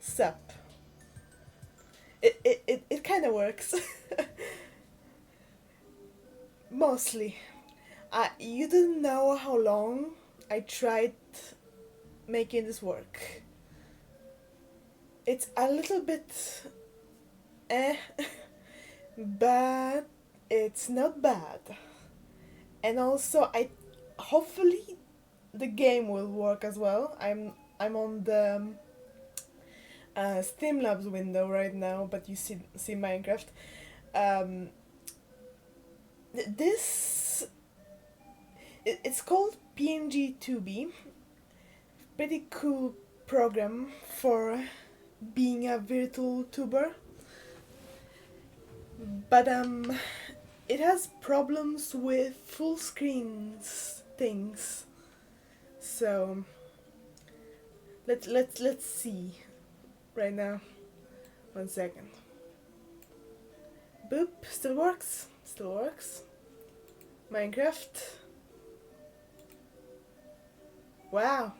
Sup. It kind of works. Mostly. You don't know how long I tried making this work. It's a little bit eh, but it's not bad. And also, I hopefully the game will work as well. I'm on the Streamlabs window right now, but you see Minecraft. Um, this it's called PNG2B. Pretty cool program for being a virtual tuber, but it has problems with full screens things. So let's see right now. 1 second. Boop, still works. Still works. Minecraft. Wow.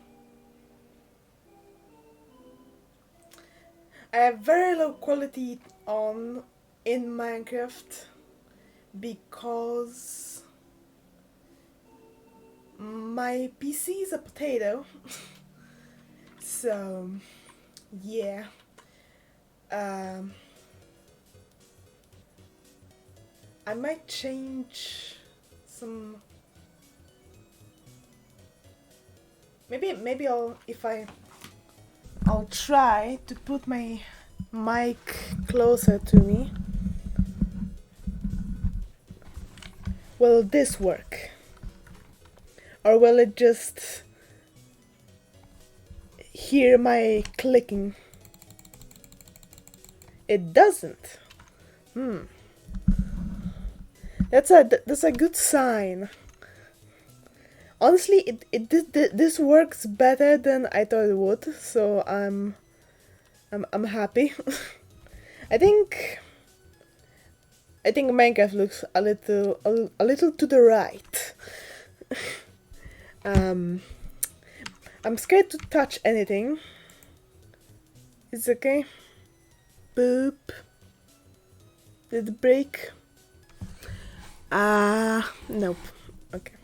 I have very low quality on in Minecraft because my PC is a potato. So yeah. I might change some. Maybe I'll try to put my mic closer to me. Will this work? Or will it just hear my clicking? It doesn't. That's a good sign. Honestly, this works better than I thought it would, so I'm happy. I think Minecraft looks a little to the right. I'm scared to touch anything. It's okay. Boop. Did it break? Nope. Okay.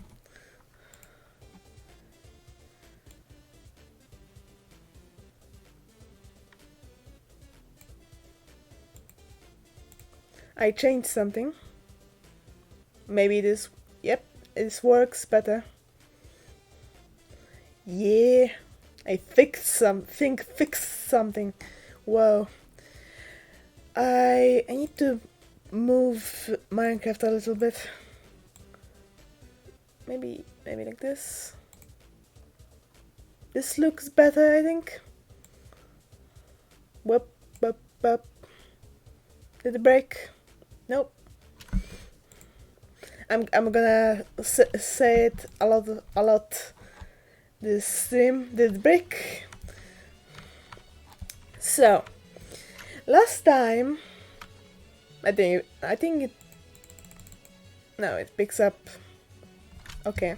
I changed something. Maybe this. Yep, this works better. Yeah, I fixed something. Whoa. I need to move Minecraft a little bit. Maybe like this. This looks better, I think. Whoop. Did it break? Nope. I'm gonna say it a lot. This stream did break. So last time, I think it. No, it picks up. Okay.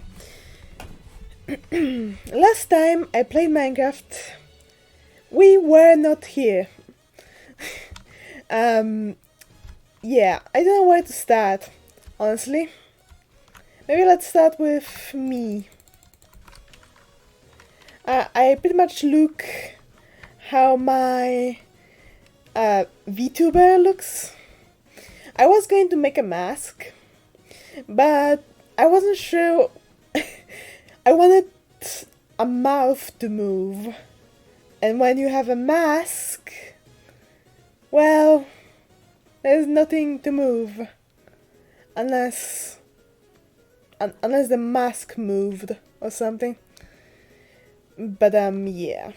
Last time I played Minecraft, we were not here. Yeah, I don't know where to start, honestly. Maybe let's start with me. I pretty much look how my VTuber looks. I was going to make a mask, but I wasn't sure. I wanted a mouth to move, and when you have a mask, well, there's nothing to move unless the mask moved or something. But yeah.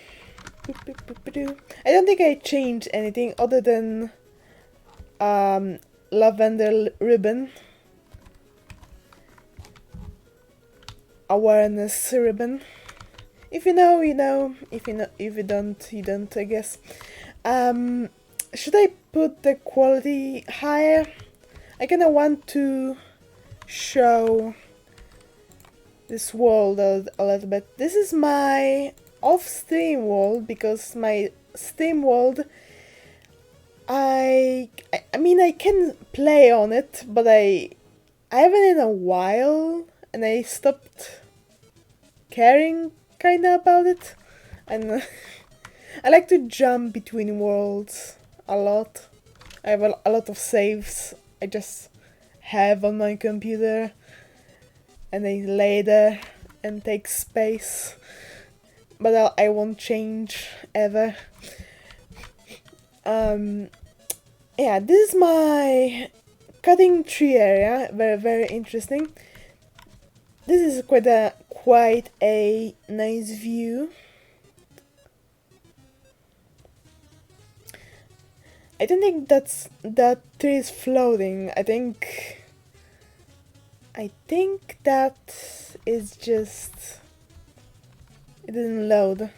I don't think I changed anything other than lavender ribbon, awareness ribbon. If you know, you know. If you don't, you don't, I guess. Should I put the quality higher? I kinda want to show this world a little bit. This is my off Steam World because my Steam World, I mean I can play on it, but I haven't in a while, and I stopped caring kinda about it. And I like to jump between worlds a lot. I have a lot of saves I just have on my computer, and they lay there and take space. But I won't change ever. Yeah, this is my cutting tree area. Very, very interesting. This is quite a nice view. I don't think that tree is floating. I think that is just, it didn't load.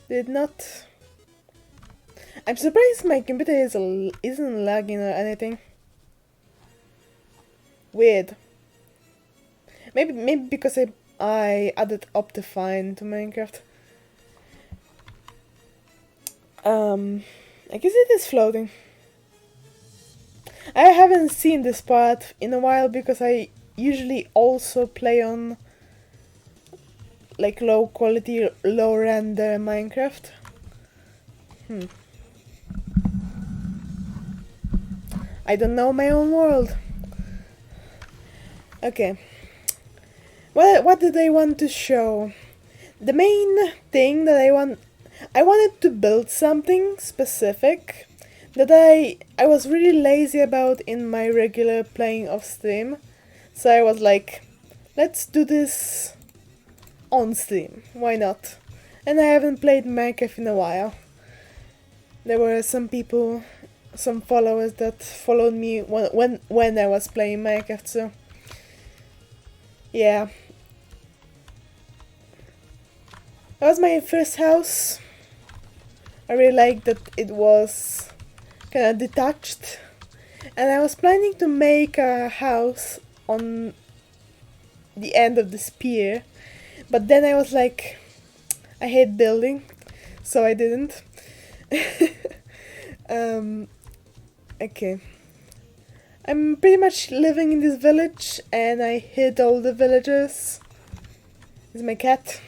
Did not. I'm surprised my computer isn't lagging or anything. Weird. Maybe because I added Optifine to Minecraft. I guess it is floating. I haven't seen this part in a while because I usually also play on like low quality, low render Minecraft. I don't know my own world. Okay. What did I want to show? The main thing that I wanted to build something specific that I was really lazy about in my regular playing of Steam. So I was like, let's do this on Steam. Why not? And I haven't played Minecraft in a while. There were some people, some followers that followed me when I was playing Minecraft, so yeah. That was my first house. I really liked that it was kind of detached, and I was planning to make a house on the end of the spear, but then I was like, I hate building, so I didn't. Okay. I'm pretty much living in this village, and I hit all the villagers. This is my cat,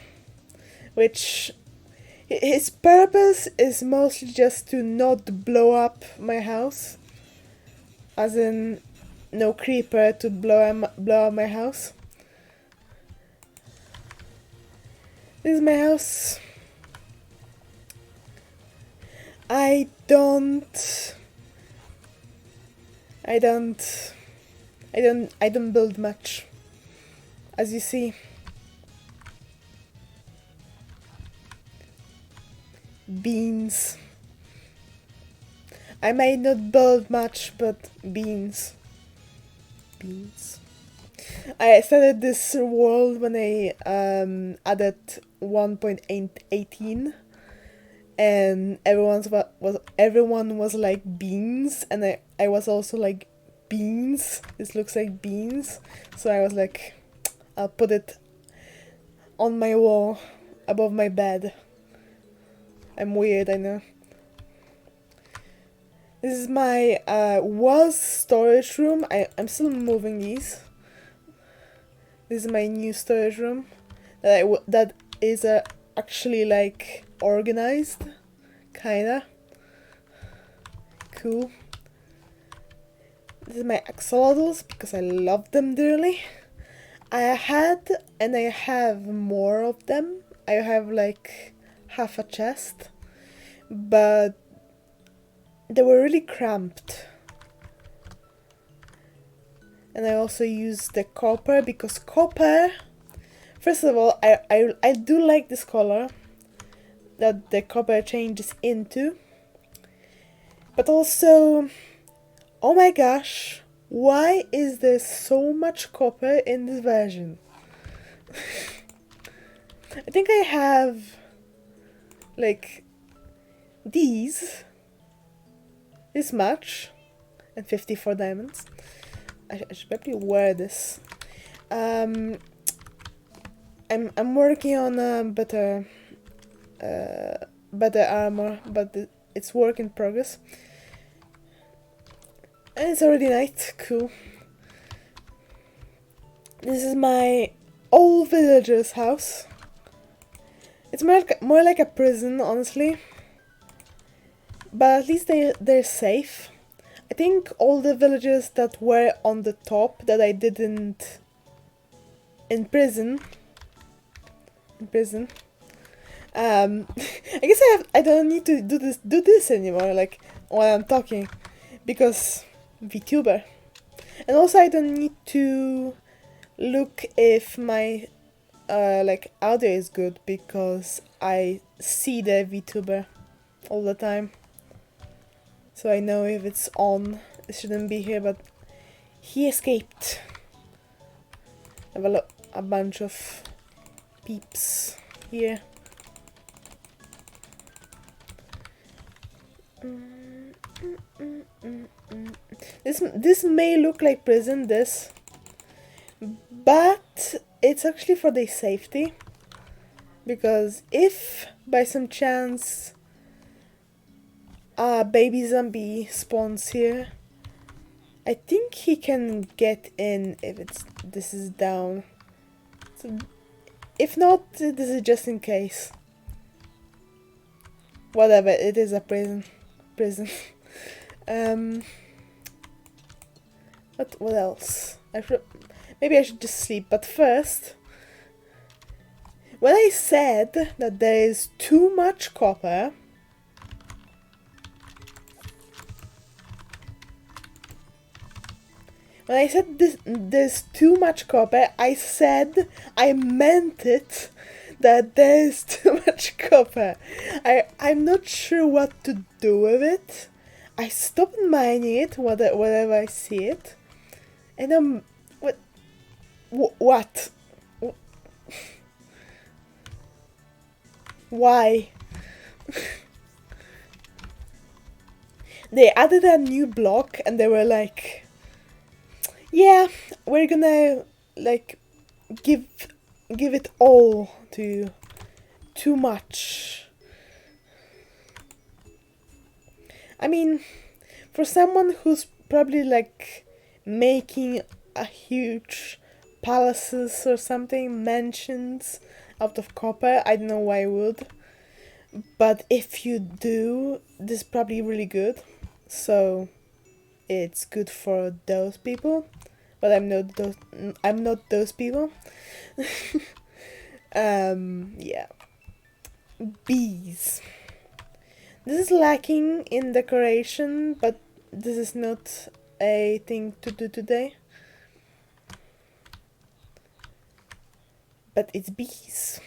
which his purpose is mostly just to not blow up my house, as in no creeper to blow up my house. This is my house. I don't build much, as you see. Beans. I may not build much, but beans. Beans. I started this world when I added 1.18, and everyone was like beans, and I was also like beans. This looks like beans, so I was like, I'll put it on my wall above my bed. I'm weird, I know. This is my was storage room. I'm still moving these. This is my new storage room that is actually like organized, kinda cool. This is my axolotls because I love them dearly. I had and I have more of them. I have like half a chest, but they were really cramped. And I also use the copper because copper, first of all, I do like this color that the copper changes into, but also, oh my gosh, why is there so much copper in this version? I think I have like this much, and 54 diamonds. I should probably wear this. I'm working on a better armor, but it's work in progress. And it's already night. Cool. This is my old villager's house. It's more like a prison, honestly. But at least they're safe. I think all the villagers that were on the top that I didn't imprison. I guess I don't need to do this anymore, like while I'm talking, because VTuber. And also I don't need to look if my like audio is good, because I see the VTuber all the time. So I know if it's on. It shouldn't be here, but he escaped. I have a bunch of peeps here. This may look like prison, but it's actually for their safety. Because if by some chance a baby zombie spawns here, I think he can get in if this is down. So if not, this is just in case. Whatever, it is a prison. What else? Maybe I should just sleep. But first, when I said that there is too much copper, when I said there's too much copper, I meant it. That there's too much copper. I'm not sure what to do with it. I stopped mining it whenever I see it, and what? Why? They added a new block, and they were like, "Yeah, we're gonna like give it all to too much." I mean, for someone who's probably like making a huge palaces or something, mansions out of copper, I don't know why I would. But if you do, this is probably really good. So it's good for those people. But I'm not those people. Yeah. Bees. This is lacking in decoration, but this is not a thing to do today. But it's bees.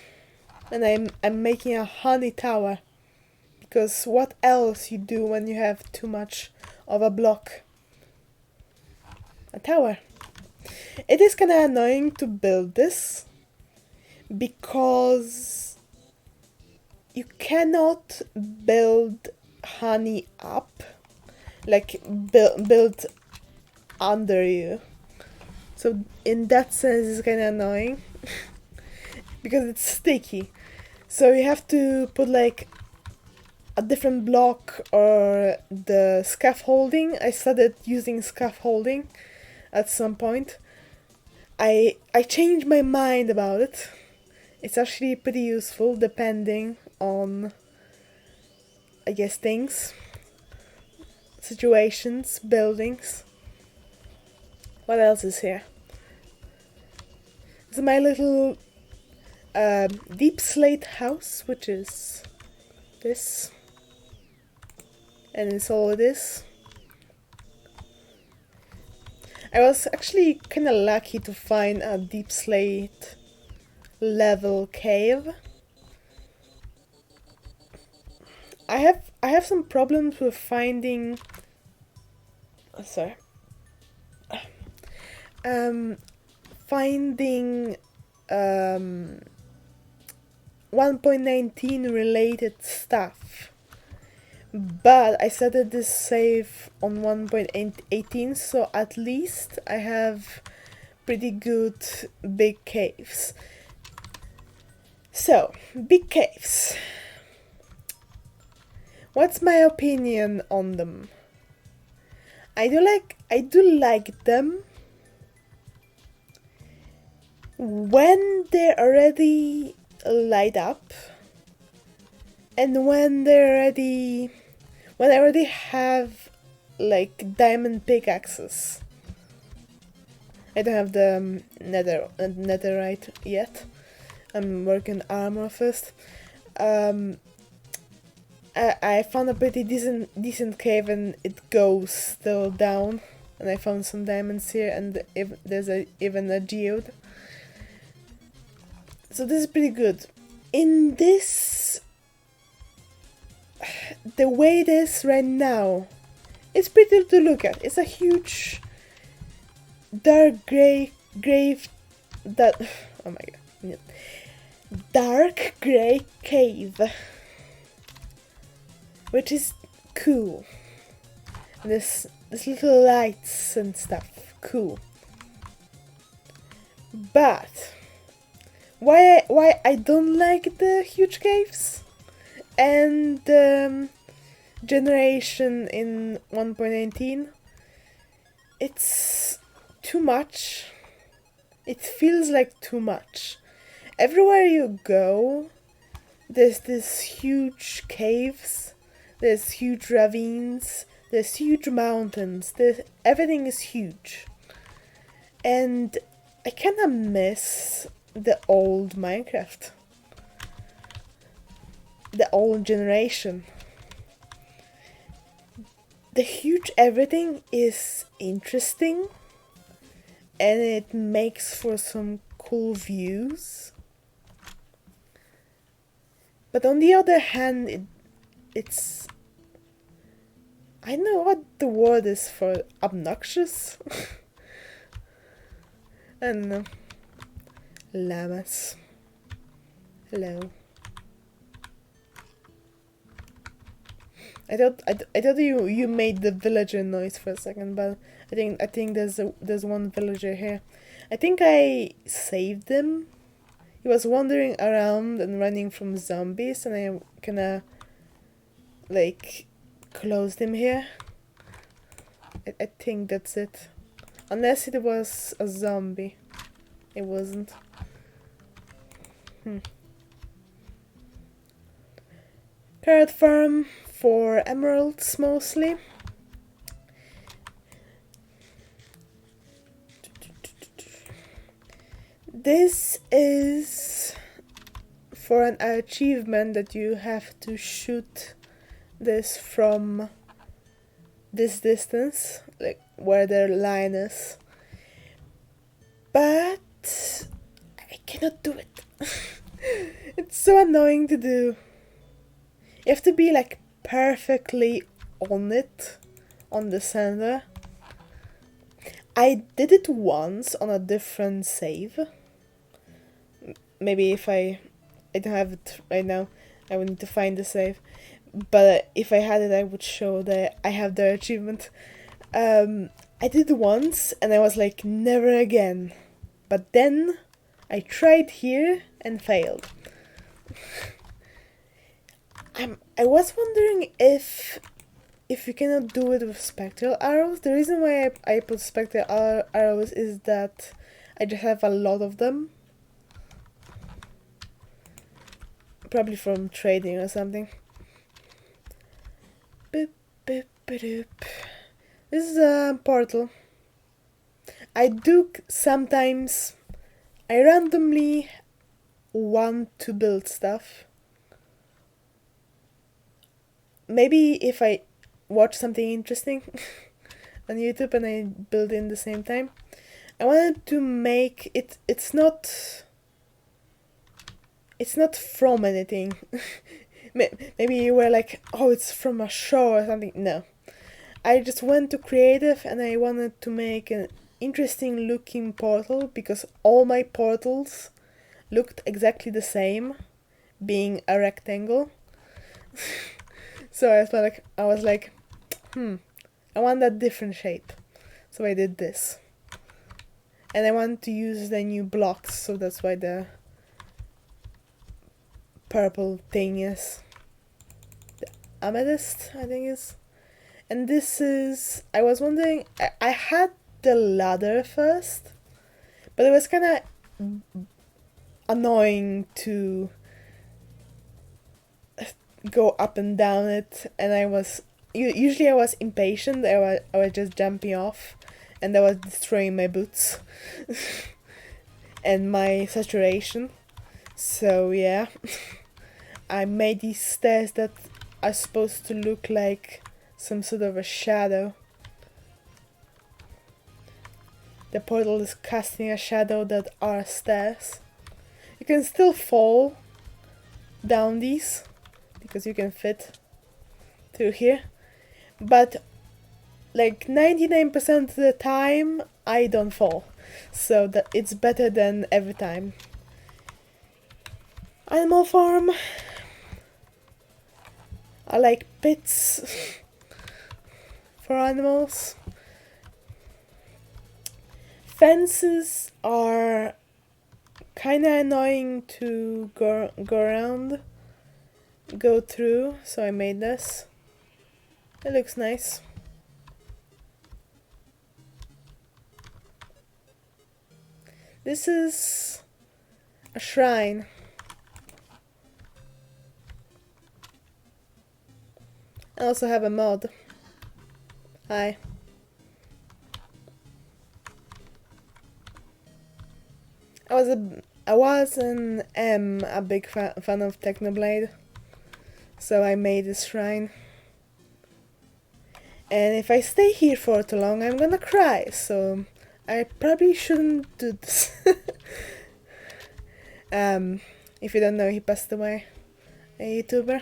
And I'm making a honey tower. Because what else you do when you have too much of a block? A tower. It is kinda annoying to build this, because you cannot build honey up, like build under you. So in that sense it's kinda annoying because it's sticky. So you have to put like a different block or the scaffolding. I started using scaffolding at some point. I changed my mind about it. It's actually pretty useful depending on, I guess, things, situations, buildings. What else is here? It's my little deep slate house, which is this. And it's all it is. I was actually kinda lucky to find a deep slate level cave. I have some problems with finding finding 1.19 related stuff. But I started this save on 1.18, so at least I have pretty good big caves. So, big caves. What's my opinion on them? I do like them when they're already light up and when I already have like diamond pickaxes. I don't have the netherite yet. I'm working armor first. I found a pretty decent cave and it goes still down. And I found some diamonds here and there's even a geode. So this is pretty good. In this, the way it is right now, it's pretty to look at. It's a huge dark grave that, oh my god, yeah. Dark grey cave, which is cool. This little lights and stuff, cool. But why I don't like the huge caves and generation in 1.19, it's too much. It feels like too much. Everywhere you go, there's this huge caves, there's huge ravines, there's huge mountains, everything is huge. And I kinda miss the old Minecraft. The old generation. The huge everything is interesting and it makes for some cool views. But on the other hand, it's... I don't know what the word is for obnoxious. I don't know. Llamas. Hello. I thought you made the villager noise for a second, but I think there's one villager here. I think I saved him. He was wandering around and running from zombies, and I kinda like closed him here. I think that's it. Unless it was a zombie. It wasn't. Carrot farm for emeralds mostly. This is for an achievement that you have to shoot this from this distance, like where the line is. But I cannot do it. It's so annoying to do. You have to be like perfectly on it, on the center. I did it once on a different save. Maybe if I don't have it right now, I would need to find the save. But if I had it, I would show that I have the achievement. I did it once and I was like, never again. But then I tried here and failed. I was wondering if you cannot do it with spectral arrows. The reason why I put spectral arrows is that I just have a lot of them. Probably from trading or something. Boop, boop, boop. This is a portal. I do sometimes... I randomly want to build stuff. Maybe if I watch something interesting on YouTube and I build in the same time. I wanted to make it... It's not from anything. Maybe you were like, oh, it's from a show or something. No. I just went to creative and I wanted to make an interesting looking portal because all my portals looked exactly the same, being a rectangle. So I was like, I want that different shape. So I did this. And I want to use the new blocks, so that's why the purple thing is. The amethyst, I think is. And this is, I was wondering, I had the ladder first, but it was kind of annoying to go up and down it, and usually I was impatient. I was just jumping off, and I was destroying my boots and my saturation. So yeah, I made these stairs that are supposed to look like some sort of a shadow. The portal is casting a shadow that are stairs. You can still fall down these because you can fit through here, but like 99% of the time I don't fall, so that it's better than every time. Animal farm. I like pits for animals. Fences are kinda annoying to go around, go through, so I made this. It looks nice. This is a shrine. I also have a mod. Hi. I was and am a big fan of Technoblade, so I made this shrine. And if I stay here for too long, I'm gonna cry, so I probably shouldn't do this. If you don't know, he passed away. A YouTuber.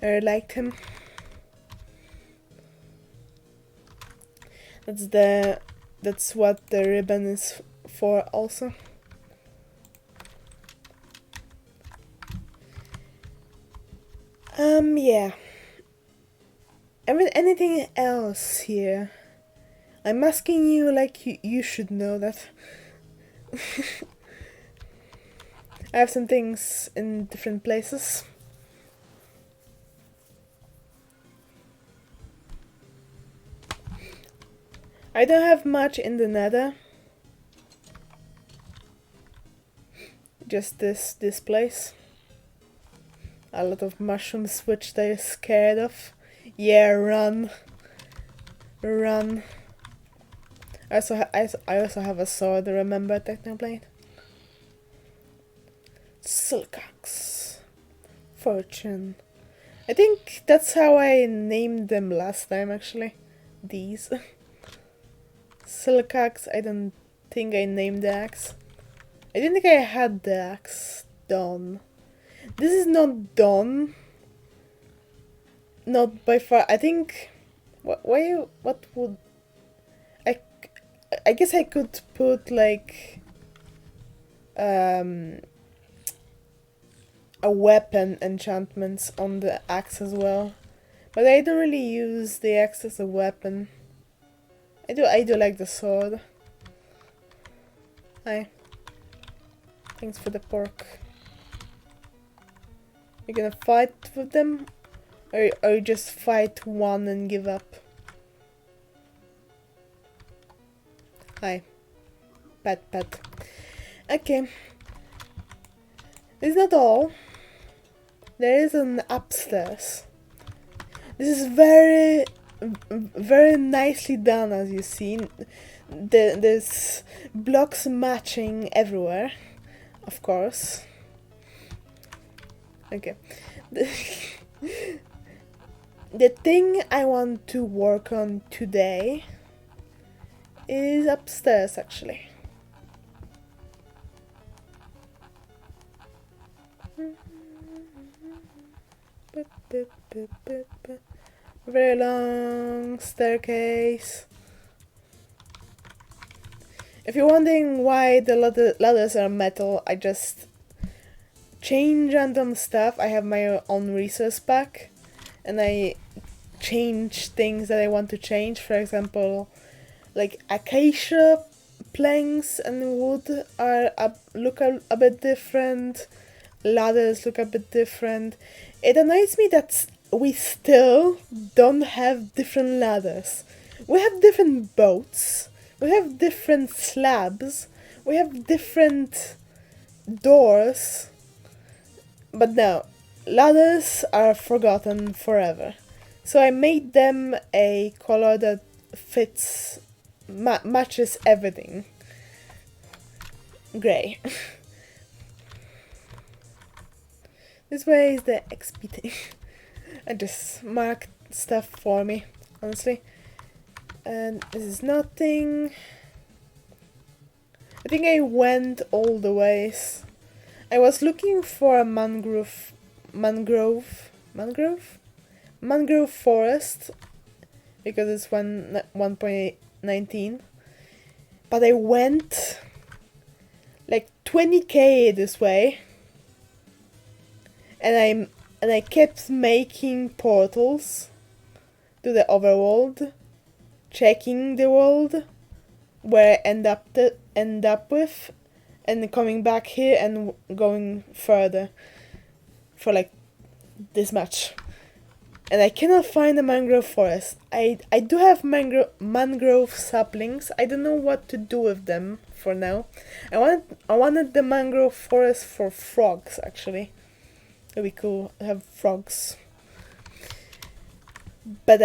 I really liked him. That's what the ribbon is for also. Yeah. Anything else here? I'm asking you like you should know that. I have some things in different places. I don't have much in the nether. Just this place. A lot of mushrooms which they're scared of. Yeah, run. Run. I also have a sword, remember, Technoblade? Silkax. Fortune. I think that's how I named them last time, actually. These. Silkax, I don't think I named the axe. I didn't think I had the axe done. This is not done. Not by far. I think... What would... I guess I could put like... a weapon enchantments on the axe as well. But I don't really use the axe as a weapon. I do like the sword. Hi. Thanks for the pork. You're gonna fight with them? Or you just fight one and give up? Hi. Pet. Okay. This is not all. There is an upstairs. This is very nicely done, as you see. There's blocks matching everywhere, of course. Okay. The thing I want to work on today is upstairs, actually. Very long staircase. If you're wondering why the ladders are metal, I just change random stuff. I have my own resource pack, and I change things that I want to change. For example, like acacia planks and wood look a bit different. ladders look a bit different. It annoys me that we still don't have different ladders. We have different boats, we have different slabs, we have different doors, but no, ladders are forgotten forever. So I made them a color that fits, matches everything. Grey. This way is the XP thing. I just marked stuff for me, honestly. And this is nothing. I think I went all the ways. I was looking for a mangrove forest because it's 1.19, but I went like 20k this way, and I kept making portals to the overworld, checking the world where I end up with, and coming back here and going further for like this much. And I cannot find a mangrove forest. I do have mangrove saplings. I don't know what to do with them for now. I wanted the mangrove forest for frogs, actually. It'd be cool to have frogs. But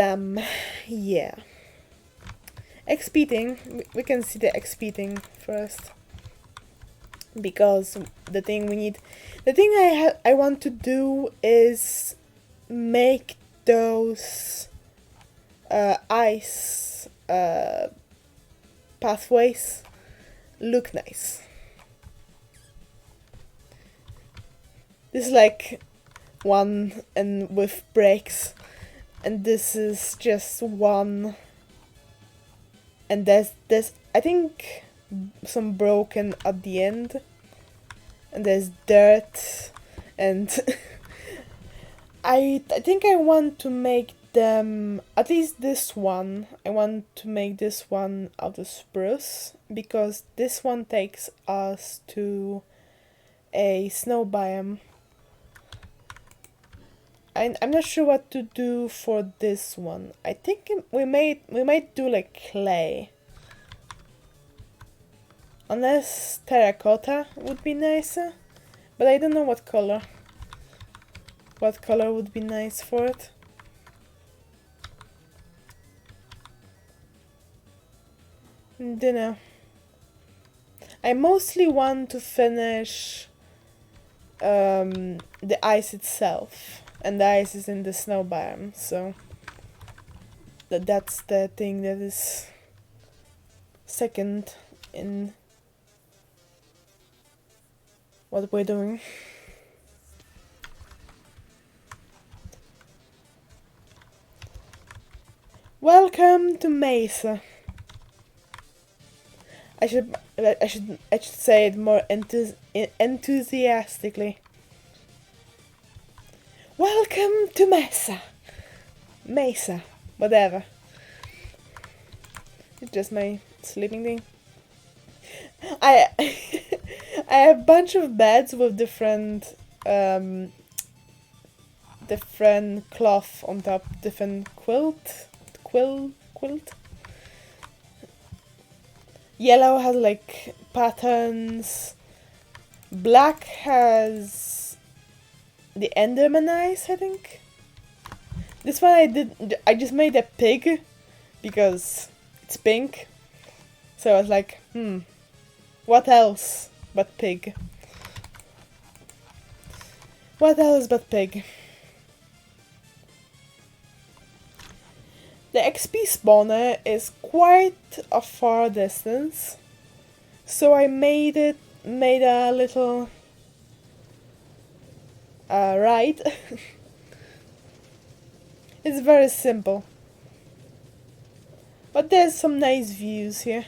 yeah. XP thing. We can see the XP thing first. Because the thing I want to do is make those ice pathways look nice. This is like one and with breaks, and this is just one, and there's I think some broken at the end, and there's dirt, and I think I want to make them, at least this one, I want to make this one out of spruce, because this one takes us to a snow biome. I'm not sure what to do for this one. I think we might do like clay. Unless terracotta would be nicer, but I don't know what color. What color would be nice for it? Dunno. I mostly want to finish the ice itself, and the ice is in the snow biome, so that's the thing that is second in what we're doing. Welcome to Mesa. I should say it more enthusiastically. Welcome to Mesa. Mesa, whatever. It's just my sleeping thing. I I have a bunch of beds with different cloth on top, different quilt. Yellow has like patterns. Black has the Enderman eyes, I think. This one I just made a pig because it's pink. So I was like, what else but pig? What else but pig? The XP spawner is quite a far distance, so I made a little ride. It's very simple, but there's some nice views here.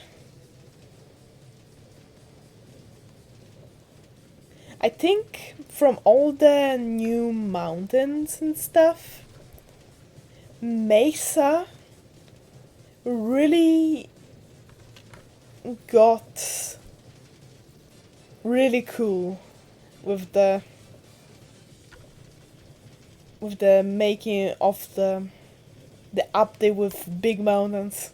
I think from all the new mountains and stuff, Mesa really got really cool with the making of the update with big mountains.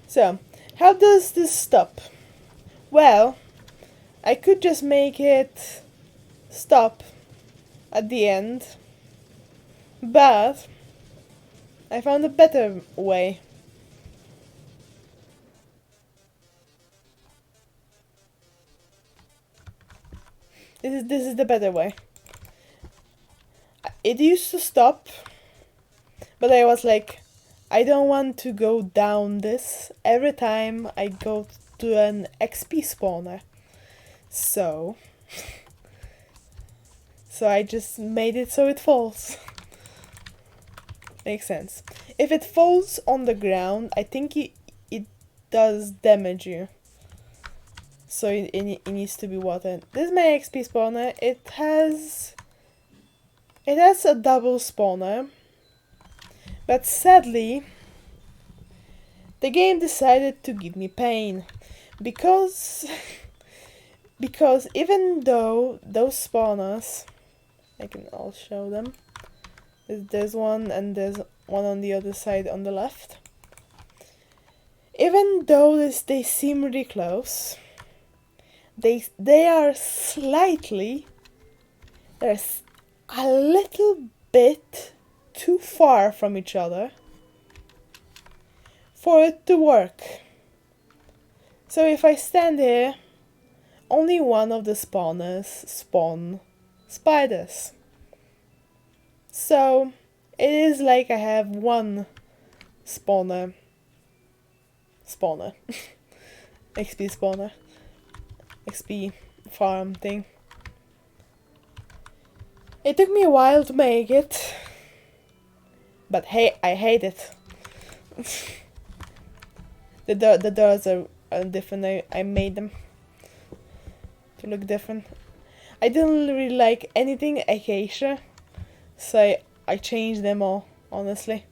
So, how does this stop? Well, I could just make it stop at the end, but I found a better way. This is the better way. It used to stop, but I was like, I don't want to go down this every time I go to an XP spawner. So I just made it so it falls. Makes sense. If it falls on the ground, I think it does damage you. So it needs to be watered. This is my XP spawner. It has a double spawner. But sadly, the game decided to give me pain. Because even though those spawners, I'll show them. There's one and there's one on the other side on the left. Even though they seem really close, they are slightly, there's a little bit too far from each other for it to work. So if I stand here, only one of the spawners spawn spiders. So it is like I have one spawner XP spawner, XP farm thing. It took me a while to make it, but hey, I hate it. The doors are different. I made them to look different. I didn't really like anything acacia, so I changed them all, honestly.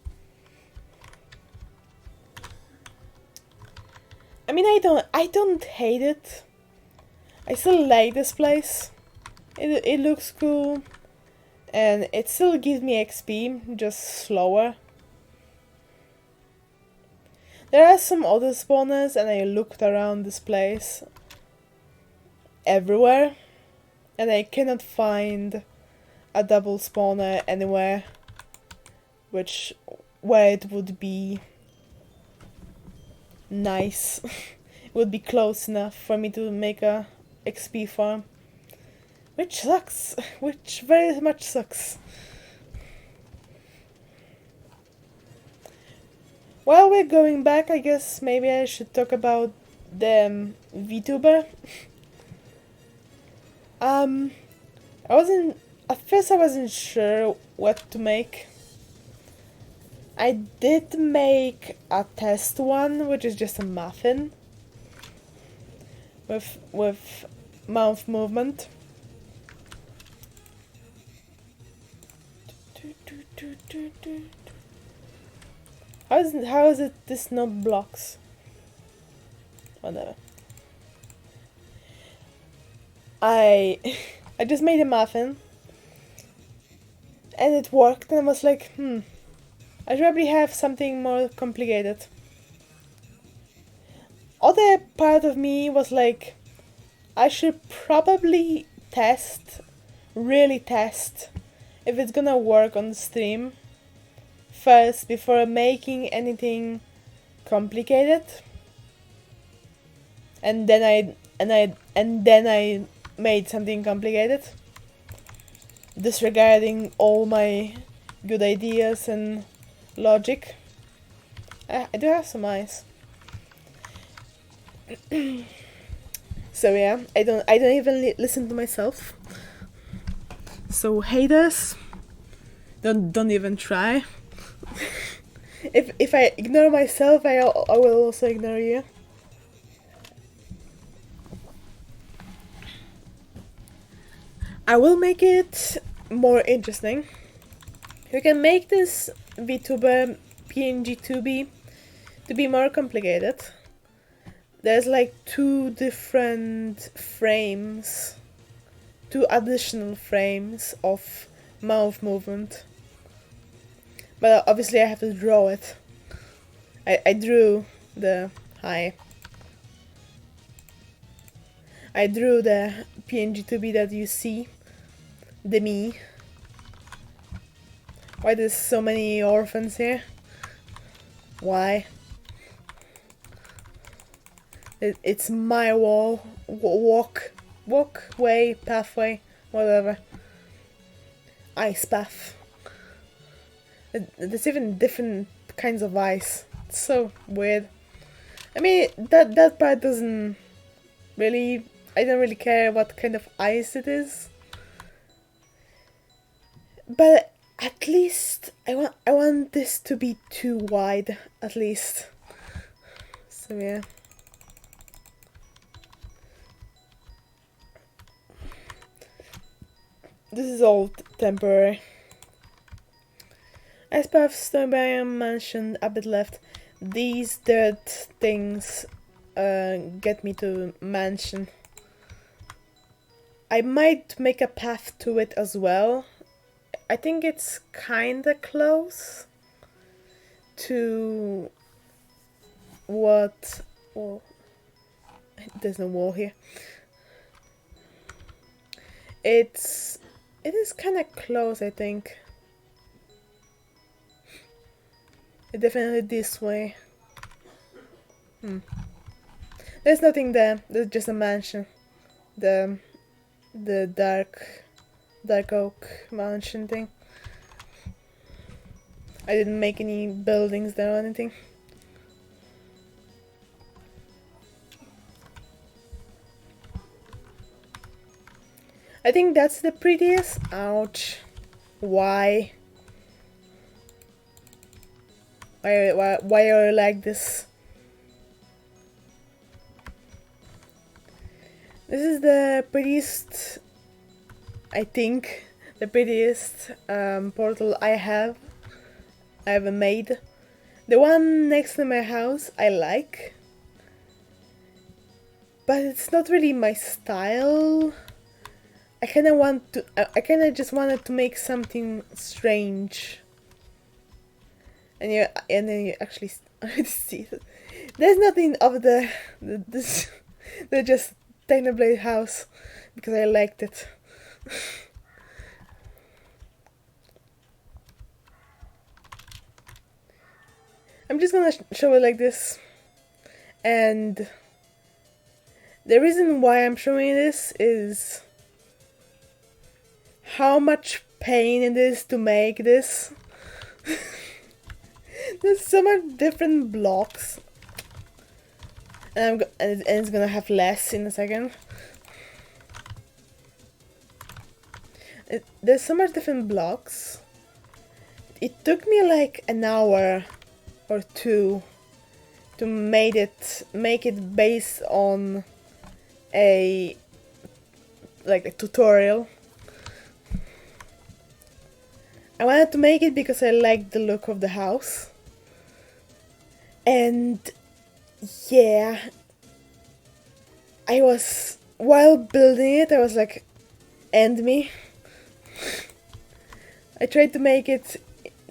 I mean, I don't hate it. I still like this place. It looks cool, and it still gives me XP, just slower. There are some other spawners, and I looked around this place everywhere, and I cannot find a double spawner anywhere where it would be nice. It would be close enough for me to make a XP farm, which sucks, which very much sucks. While we're going back, I guess maybe I should talk about the VTuber. At first I wasn't sure what to make. I did make a test one, which is just a muffin with mouth movement. How is it this not blocks? Whatever. I just made a muffin and it worked, and I was like, I should probably have something more complicated. Other part of me was like, I should probably really test if it's gonna work on the stream first before making anything complicated. And then I made something complicated, disregarding all my good ideas and logic. I do have some eyes. So yeah, I don't even listen to myself. So haters, don't even try. If I ignore myself, I will also ignore you. I will make it more interesting. You can make this VTuber PNG2B To be more complicated, there's like two different frames, two additional frames of mouth movement. But obviously I have to draw it. I drew the... Hi. I drew the PNG 2B that you see. The me. Why there's so many orphans here? Why? It's my walkway, pathway, whatever. Ice path. There's even different kinds of ice. It's so weird. I mean, that part doesn't really... I don't really care what kind of ice it is. But at least I want this to be too wide, at least. So yeah. This is all temporary. As per Stoneberry mentioned a bit left, these dirt things get me to mansion. I might make a path to it as well. I think it's kinda close to what... Well, there's no wall here. It is kinda close, I think. Definitely this way. There's nothing there. There's just a mansion. The dark oak mansion thing. I didn't make any buildings there or anything. I think that's the prettiest. Ouch. Why? Why are you like this? This is the prettiest, I think, the prettiest portal I have ever made. The one next to my house I like, but it's not really my style. I kinda just wanted to make something strange. And then you actually see it. There's nothing of this. They're just Technoblade house because I liked it. I'm just gonna show it like this, and the reason why I'm showing this is how much pain it is to make this. There's so much different blocks, and it's gonna have less in a second. There's so much different blocks. It took me like an hour or two to make it based on a tutorial. I wanted to make it because I liked the look of the house. And yeah, while building it, I was like, end me. I tried to make it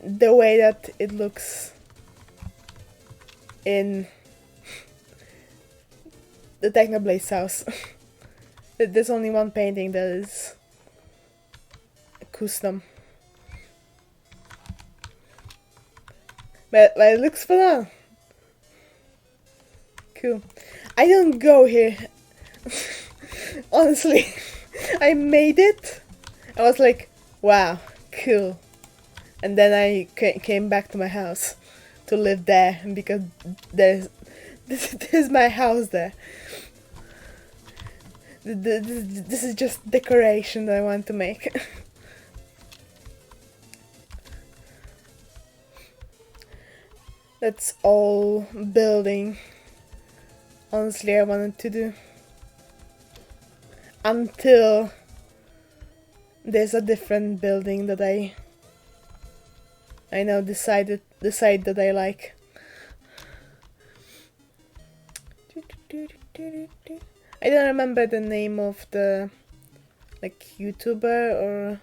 the way that it looks in the Technoblade's house. There's only one painting that is custom. But it looks fun. Cool. I don't go here. Honestly, I made it. I was like, wow, cool. And then I came back to my house to live there because this is my house there. This is just decoration that I want to make. That's all building. Honestly, I wanted to do until there's a different building that I now decide that I like. I don't remember the name of the like YouTuber, or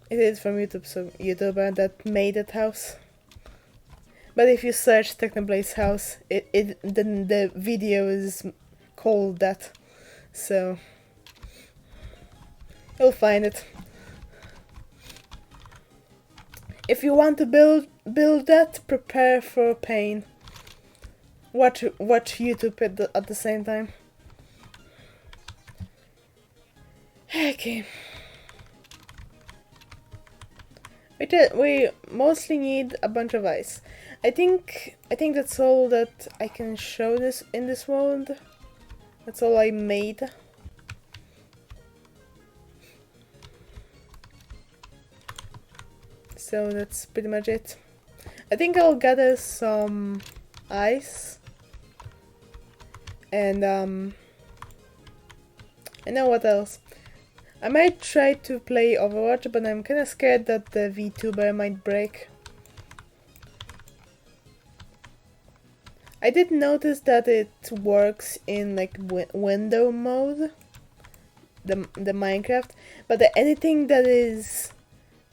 it is from YouTube, so YouTuber that made that house. But if you search Technoblade's house, then the video is called that, so you'll find it. If you want to build that, prepare for pain. Watch YouTube at the same time. Okay. We mostly need a bunch of ice. I think that's all that I can show this in this world. That's all I made. So that's pretty much it. I think I'll gather some ice. And I know what else. I might try to play Overwatch, but I'm kinda scared that the VTuber might break. I did notice that it works in like window mode, the Minecraft, but anything that is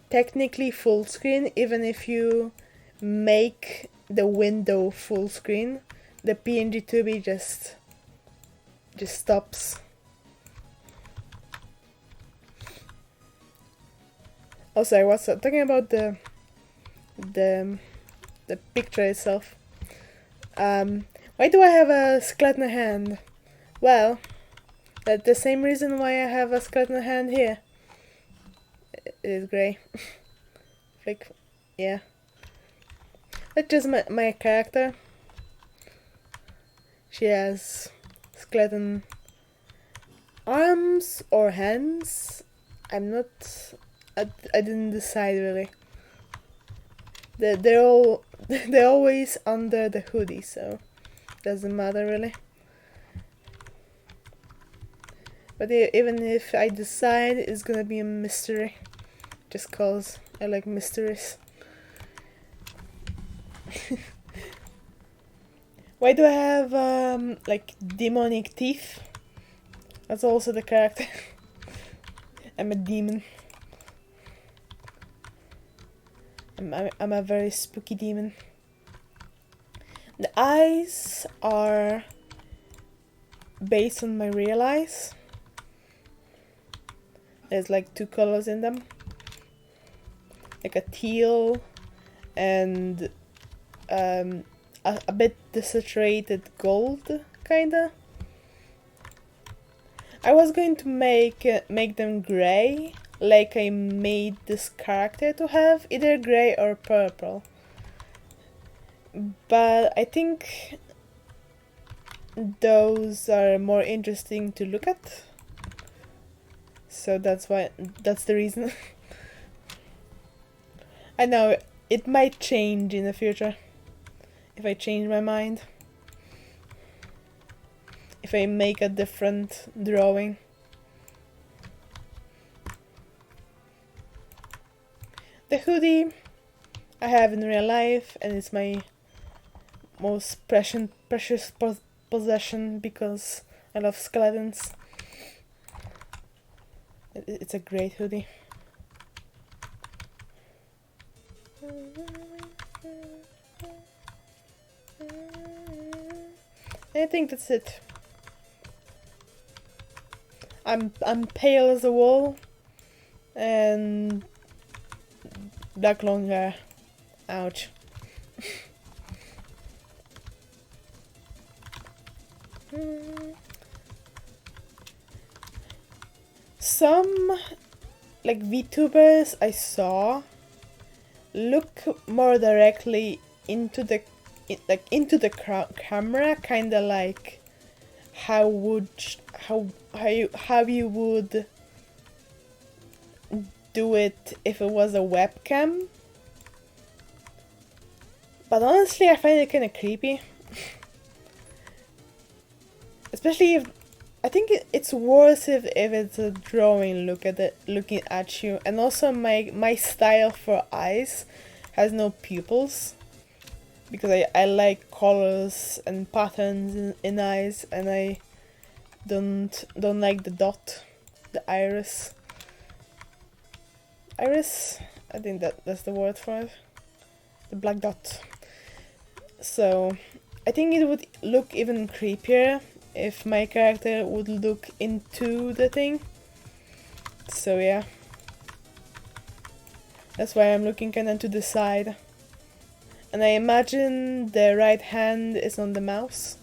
technically full screen, even if you make the window full screen, the PNG 2B just stops. Also, I was talking about the picture itself. Why do I have a skeleton hand? Well, that's the same reason why I have a skeleton hand here. It is grey. Like, yeah. That's just my character. She has skeleton arms or hands. I'm not. I didn't decide really. They're always under the hoodie, so doesn't matter really. But even if I decide, it's gonna be a mystery, just cause I like mysteries. Why do I have like demonic teeth? That's also the character. I'm a demon. I'm a very spooky demon. The eyes are based on my real eyes. There's like two colors in them, like a teal and a bit desaturated gold, kinda. I was going to make them grey, like I made this character to have, either grey or purple. But I think those are more interesting to look at. So that's the reason. I know it might change in the future if I change my mind. If I make a different drawing. The hoodie I have in real life, and it's my most precious possession because I love skeletons. It's a great hoodie. I think that's it. I'm pale as a wall and black long hair. Ouch. Some like VTubers I saw look more directly into the camera, kind of like how you would do it if it was a webcam. But honestly, I find it kind of creepy. Especially if I think it's worse if it's a drawing looking at you. And also my style for eyes has no pupils. because I like colors and patterns in eyes, and I don't like the dot, the iris. Iris, I think that's the word for it. The black dot. So I think it would look even creepier if my character would look into the thing. So yeah. That's why I'm looking kinda to the side. And I imagine the right hand is on the mouse.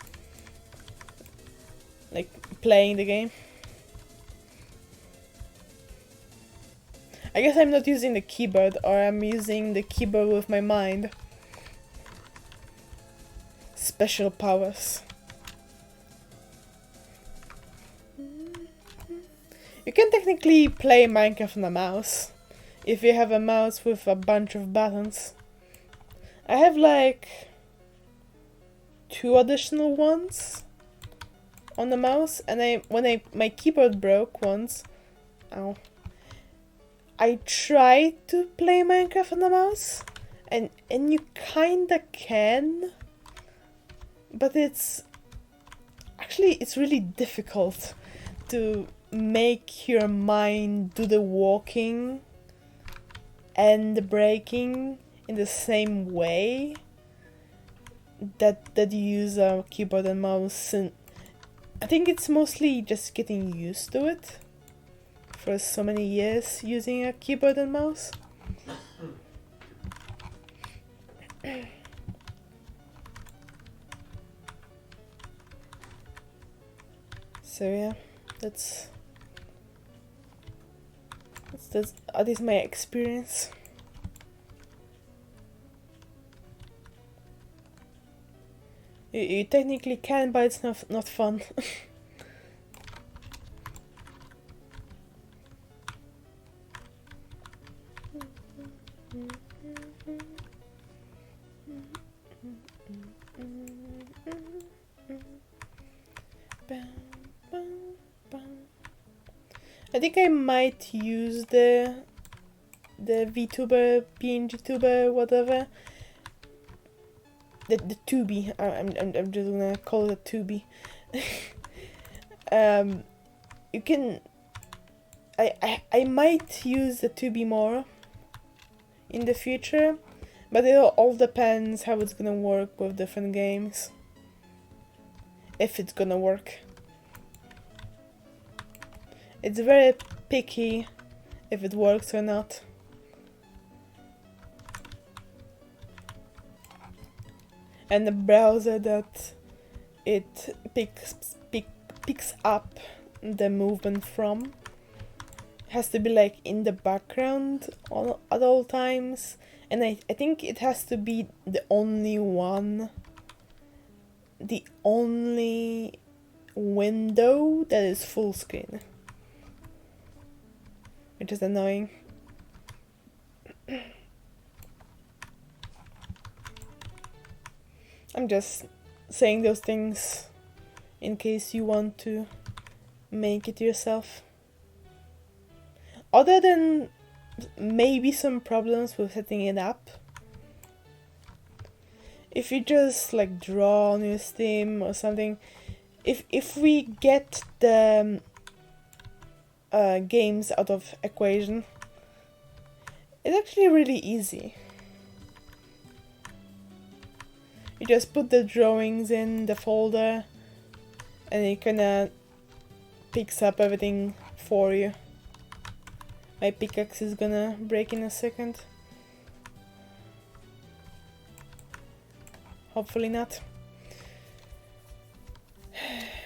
Like playing the game. I guess I'm not using the keyboard, or I'm using the keyboard with my mind. Special powers. You can technically play Minecraft on a mouse, if you have a mouse with a bunch of buttons. I have like 2 additional ones on the mouse, and when my keyboard broke once, I tried to play Minecraft on the mouse, and you kinda can, but it's really difficult to make your mind do the walking and the breaking in the same way that you use a keyboard and mouse. And I think it's mostly just getting used to it for so many years using a keyboard and mouse. So yeah, that's that is my experience. You technically can, but it's not fun. I think I might use the VTuber, PNG tuber, whatever. The Tubi. I'm just gonna call it a Tubi. You can. I might use the Tubi more in the future, but it all depends how it's gonna work with different games. If it's gonna work. It's very picky if it works or not. And the browser that it picks up the movement from has to be like in the background at all times, and I think it has to be the only window that is full screen, which is annoying. I'm just saying those things in case you want to make it yourself. Other than maybe some problems with setting it up, if you just like draw on your Steam or something, if we get the games out of equation, it's actually really easy. You just put the drawings in the folder and it kinda picks up everything for you. My pickaxe is gonna break in a second. Hopefully not.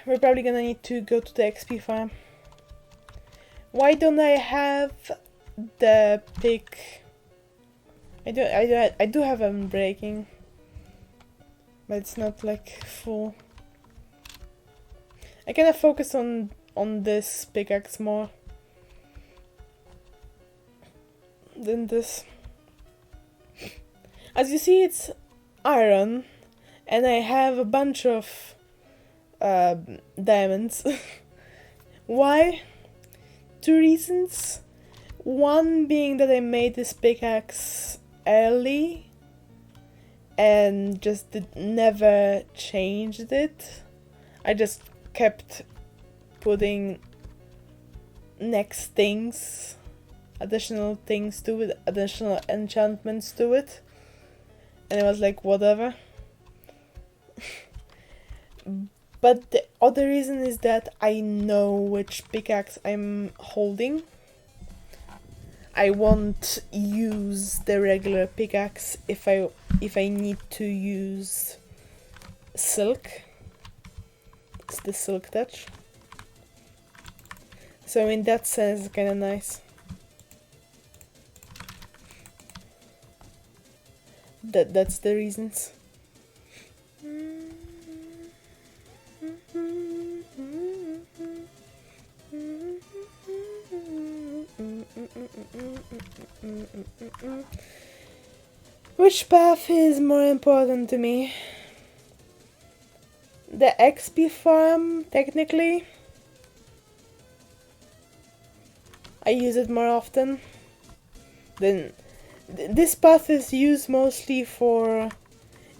We're probably gonna need to go to the XP farm. Why don't I have the pick? I do have them breaking, but it's not like full. I kinda focus on this pickaxe more than this. As you see, it's iron, and I have a bunch of diamonds. Why? 2 reasons. One being that I made this pickaxe early, and just never changed it. I just kept putting next things, additional things to it, additional enchantments to it, and it was like whatever. But the other reason is that I know which pickaxe I'm holding. I won't use the regular pickaxe if I need to use silk. It's the silk touch. So in that sense, it's kind of nice. That's the reasons. Which path is more important to me? The XP farm, technically. I use it more often. Then this path is used mostly for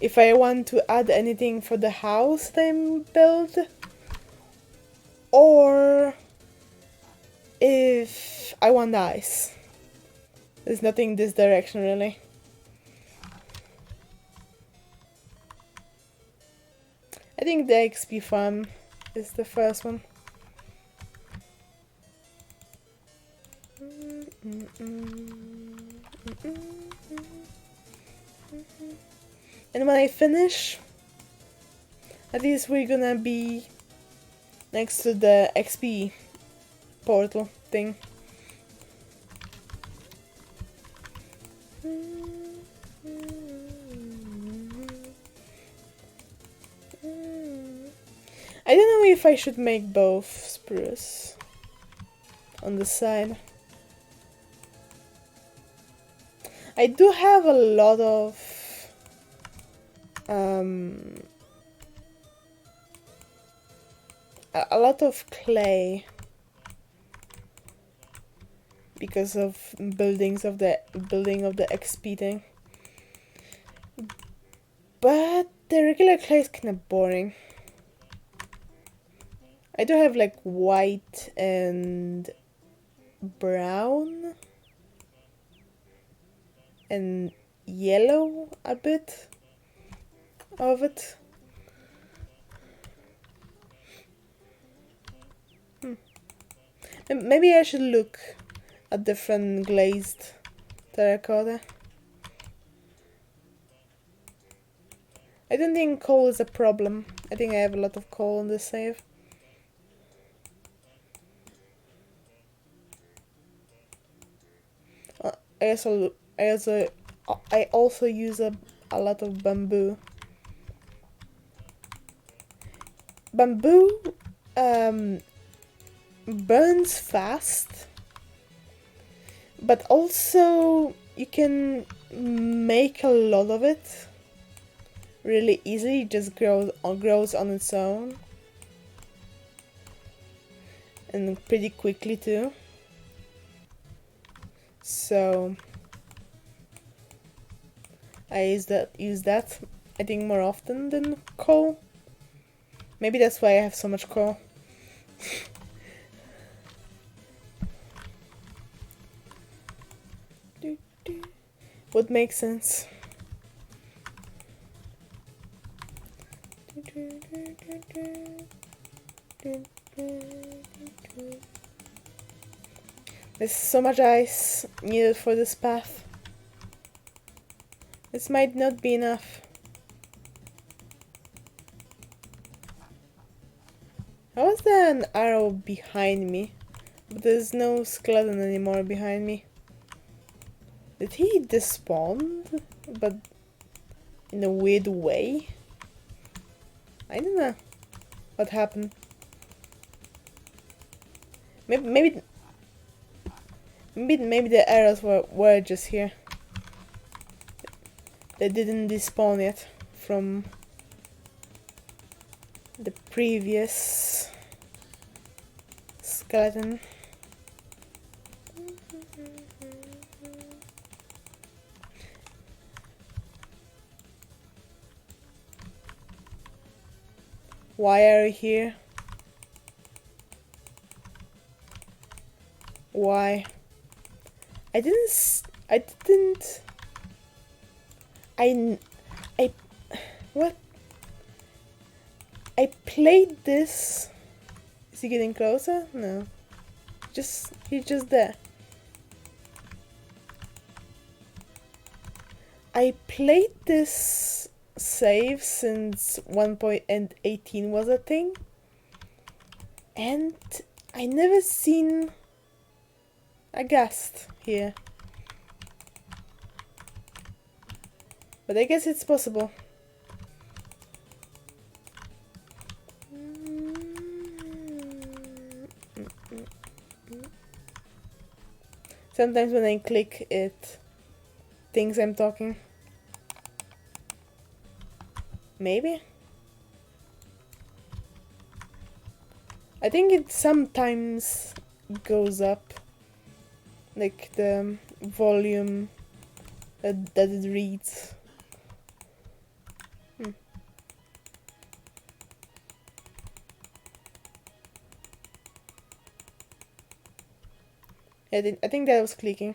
if I want to add anything for the house that I'm build, or if I want ice. There's nothing in this direction really. I think the XP farm is the first one. And when I finish, at least we're gonna be next to the XP portal thing. I don't know if I should make both spruce on the side. I do have a lot of clay because of building of the XP thing, but the regular clay is kind of boring. I do have like white and brown and yellow a bit of it. Maybe I should look at different glazed terracotta. I don't think coal is a problem. I think I have a lot of coal on the save. I also use a lot of bamboo. Bamboo burns fast, but also you can make a lot of it really easily. It just grows on its own and pretty quickly too. So I use that I think more often than coal. Maybe that's why I have so much coal. Would make sense. There's so much ice needed for this path. This might not be enough. How was there an arrow behind me? But there's no skeleton anymore behind me. Did he despawn? But in a weird way? I don't know what happened. Maybe the arrows were just here. They didn't despawn yet from the previous skeleton. Why are you here? Why? I didn't. I. What? I played this. Is he getting closer? No. He's just there. I played this save since 1.18 was a thing. And I never seen a ghast here. But I guess it's possible. Sometimes when I click it thinks I'm talking. Maybe? I think it sometimes goes up. Like the volume that it reads. I think that was clicking.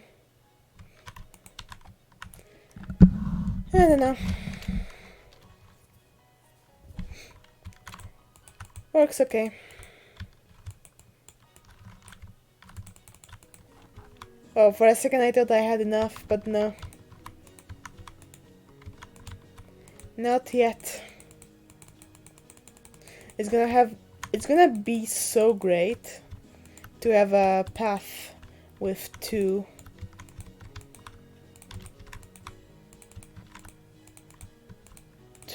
I don't know. Works okay. Oh, for a second I thought I had enough, but no. Not yet. It's gonna be so great to have a path with two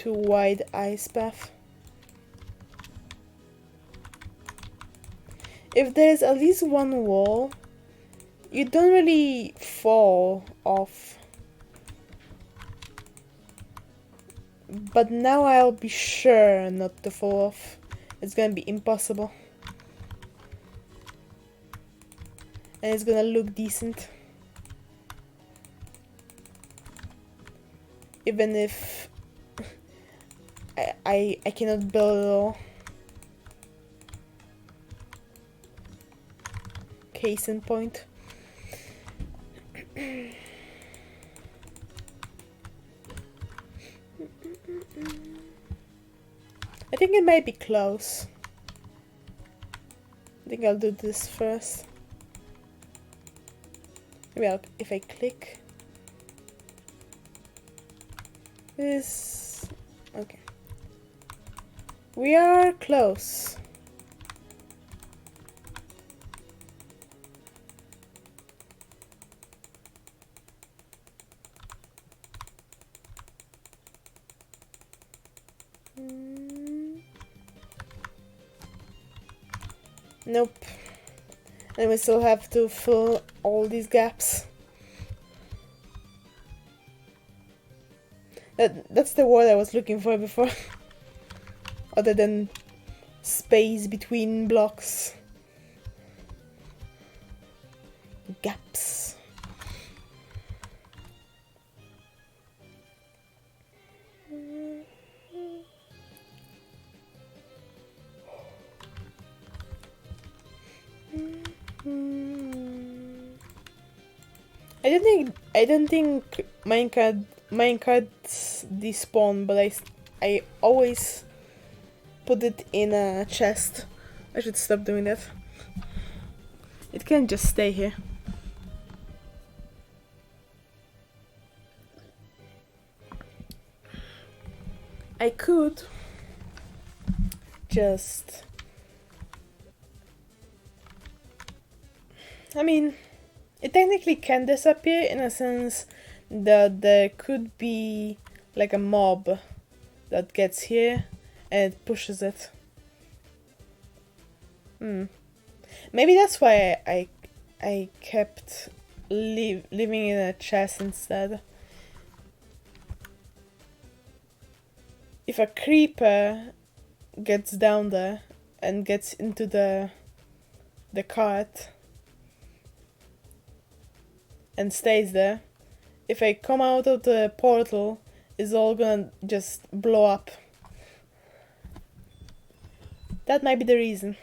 wide ice path. If there's at least one wall, you don't really fall off. But now I'll be sure not to fall off. It's gonna be impossible. And it's gonna look decent. Even if I cannot build at all. Case in point. I think it might be close. I think I'll do this first. Maybe if I click this. Okay. We are close. Nope. And we still have to fill all these gaps. That's the word I was looking for before. Other than space between blocks. Gaps. I don't think minecarts despawn, but I always put it in a chest. I should stop doing that. It can't just stay here. I could just... I mean, it technically can disappear in a sense that there could be like a mob that gets here and it pushes it. Maybe that's why I kept living in a chest instead. If a creeper gets down there and gets into the cart and stays there, if I come out of the portal, it's all gonna just blow up. That might be the reason.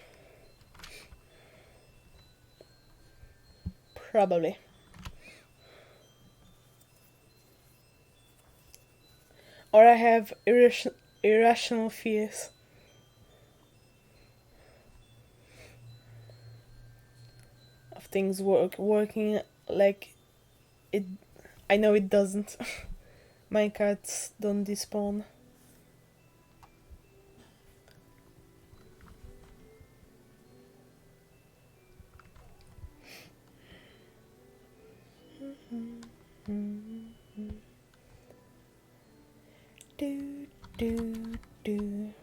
Probably. Or I have irrational fears. Of things working like it. I know it doesn't. Minecarts don't despawn. Do do do.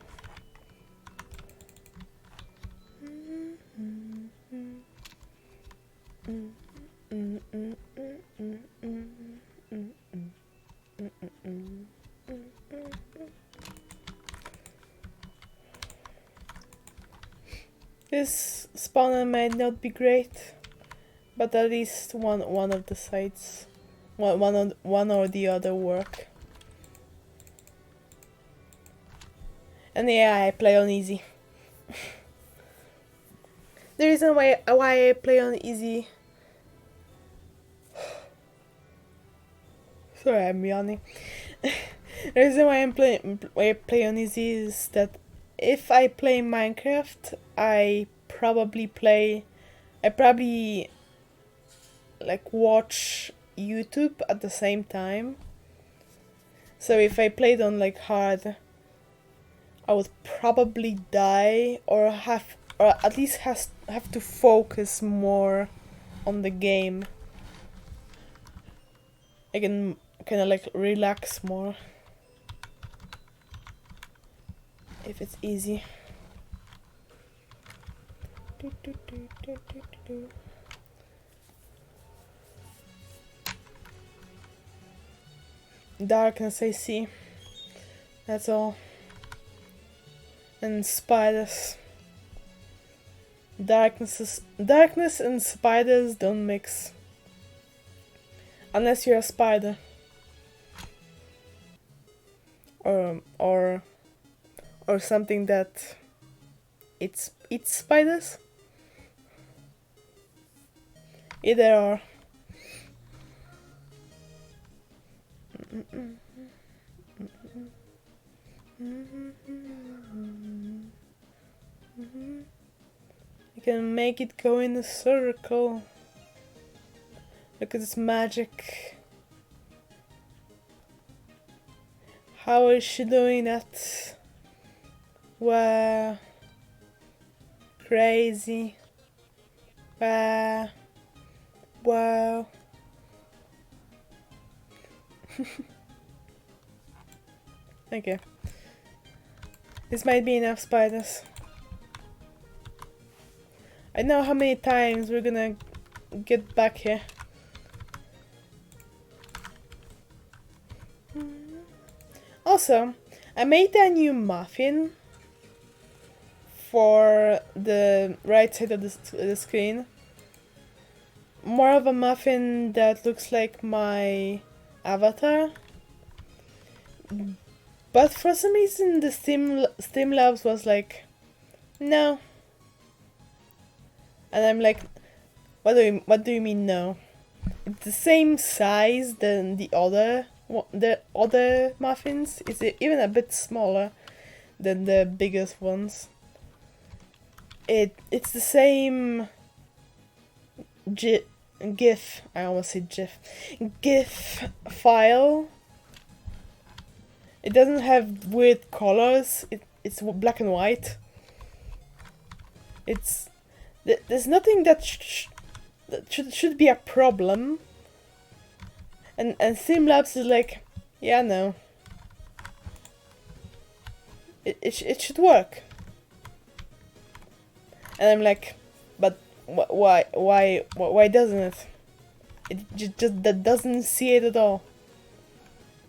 This spawner might not be great, but at least one of the sides, one or the other work. And yeah, I play on easy. The reason why I play on easy. Sorry, I'm yawning. The reason why I play on easy is that if I play Minecraft, I probably like watch YouTube at the same time. So if I played on like hard, I would probably die or at least have to focus more on the game. I can kind of like relax more if it's easy. Darkness, I see. That's all. And spiders. Darkness and spiders don't mix. Unless you're a spider. Or something that eats spiders. Either or. You can make it go in a circle. Look at this magic. How is she doing that? Wow. Crazy. Wow. Wow. Okay. This might be enough spiders. I know how many times we're gonna get back here. Also, I made a new muffin for the right side of the screen. More of a muffin that looks like my avatar. But for some reason the Steam Labs was like, no. And I'm like, what do you mean no? It's the same size than the other muffins. It's even a bit smaller than the biggest ones. It's the same GIF. I almost said GIF. GIF file. It doesn't have weird colors. It's black and white. There's nothing that should be a problem. And Streamlabs is like, yeah, no. It should work. And I'm like, but why doesn't it? It just that doesn't see it at all.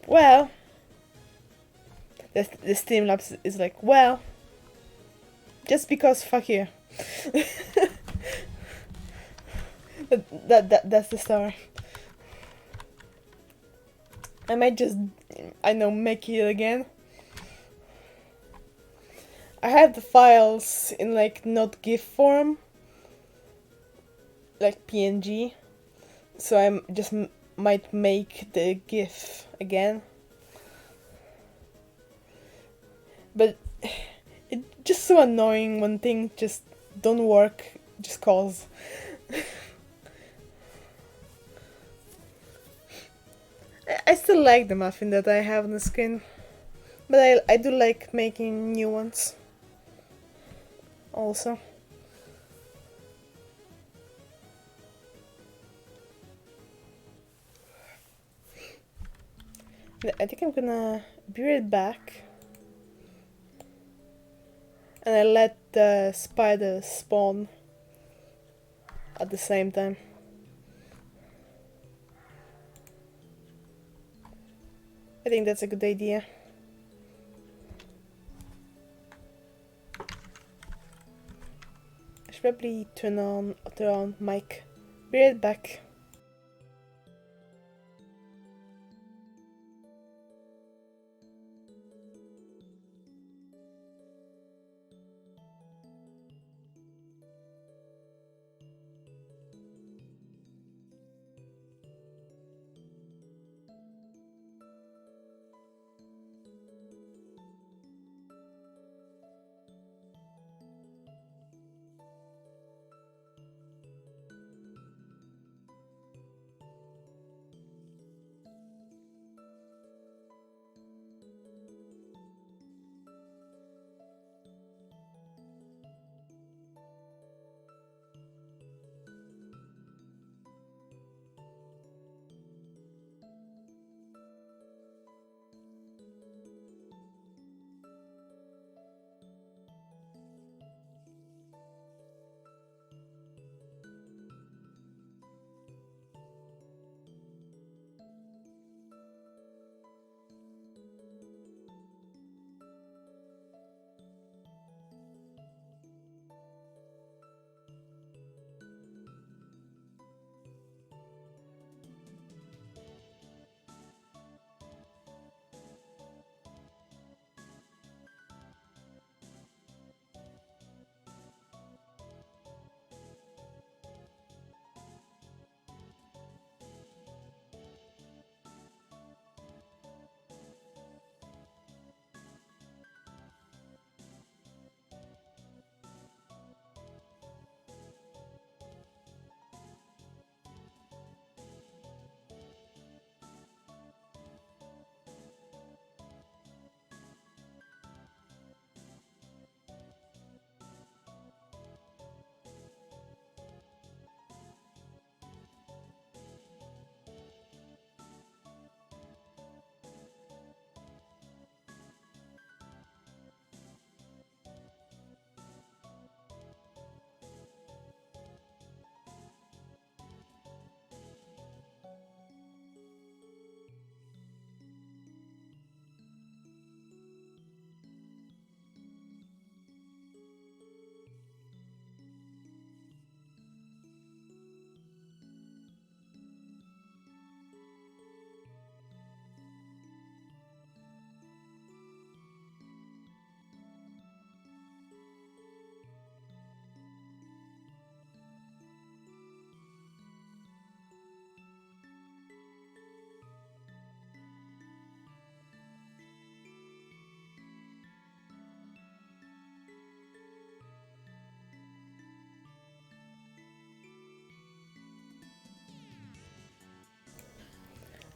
Well, the Streamlabs is like, well, just because fuck you. That's the story. I might just, make it again. I have the files in like not GIF form, like PNG, so I just might make the GIF again. But it's just so annoying when things just don't work just cause. I still like the muffin that I have on the screen, but I do like making new ones also. I think I'm gonna be right back and I let the spiders spawn at the same time. I think that's a good idea. I should probably turn on mic. Be right back.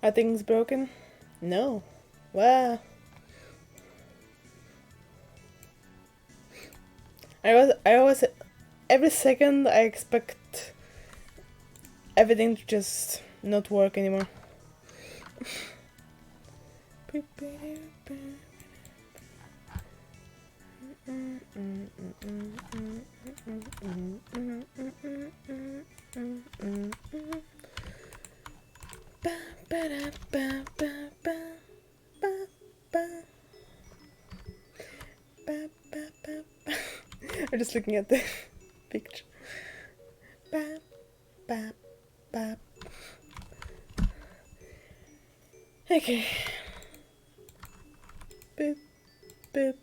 Are things broken? No. Wow. I always, every second I expect everything to just not work anymore. I'm just looking at the picture. Bap, bap, bap. Okay. Boop, boop.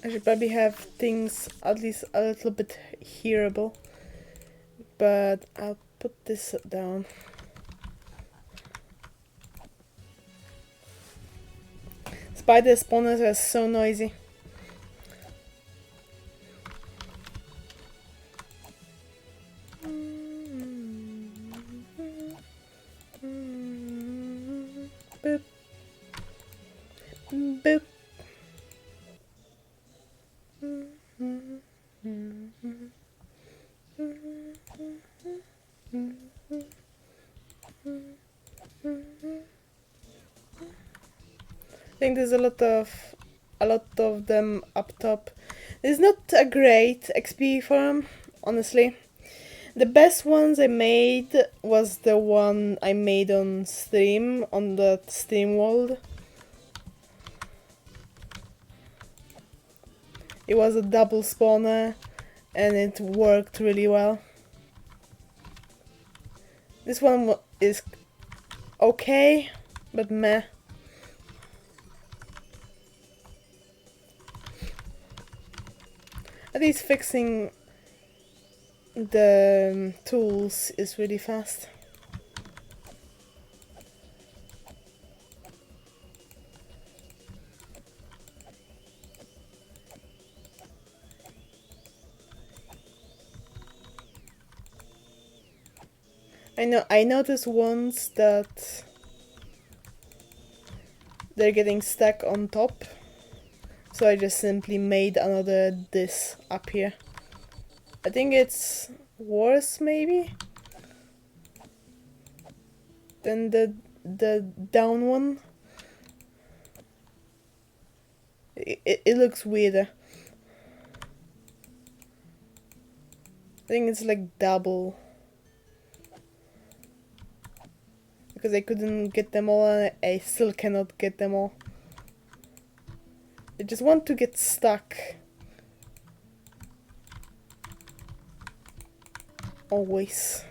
I should probably have things at least a little bit hearable, but I'll put this down. Spider spawners are so noisy. Boop. Boop. I think there's a lot of them up top. It's not a great XP farm, honestly. The best ones I made was the one I made on stream, on that Steam world. It was a double spawner and it worked really well. This one is okay, but meh. At least fixing the tools is really fast. I noticed once that they're getting stuck on top, so I just simply made another this up here. I think it's worse maybe than the down one. It looks weirder. I think it's like double. Because I couldn't get them all and I still cannot get them all. I just want to get stuck. Always.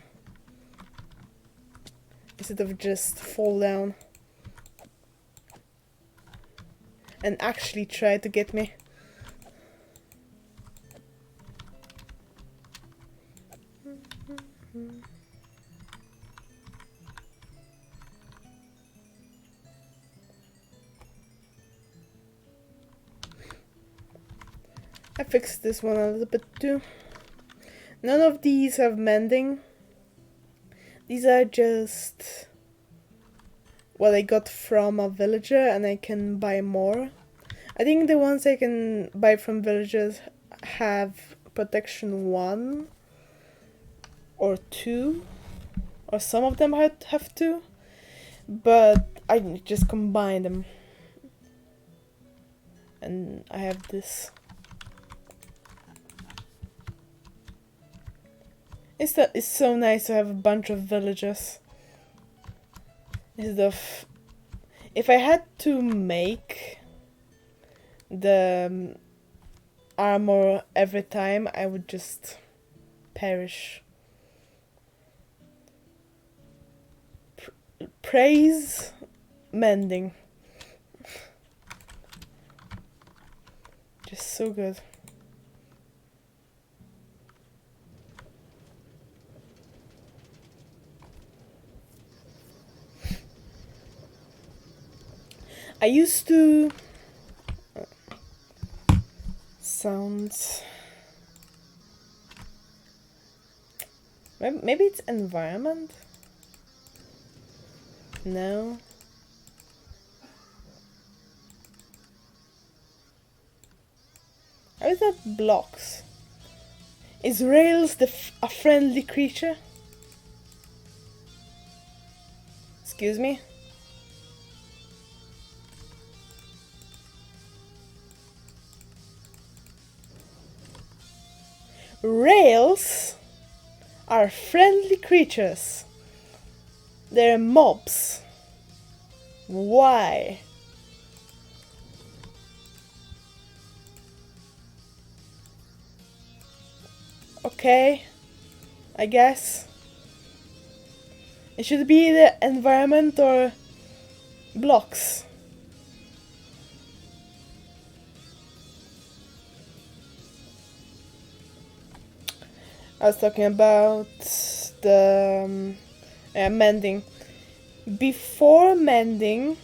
Instead of just fall down. And actually try to get me. I fixed this one a little bit too. None of these have mending. These are just what I got from a villager and I can buy more. I think the ones I can buy from villagers have protection 1 or 2, or some of them have 2, but I just combine them. And I have this. It's so nice to have a bunch of villagers. Instead of, if I had to make the armor every time, I would just perish. Praise mending. Just so good. I used to sounds. Maybe it's environment? No. How is that blocks? Is Rails a friendly creature? Excuse me? Rails are friendly creatures. They're mobs. Why? Okay, I guess. It should be the environment or blocks. I was talking about the mending. Before mending,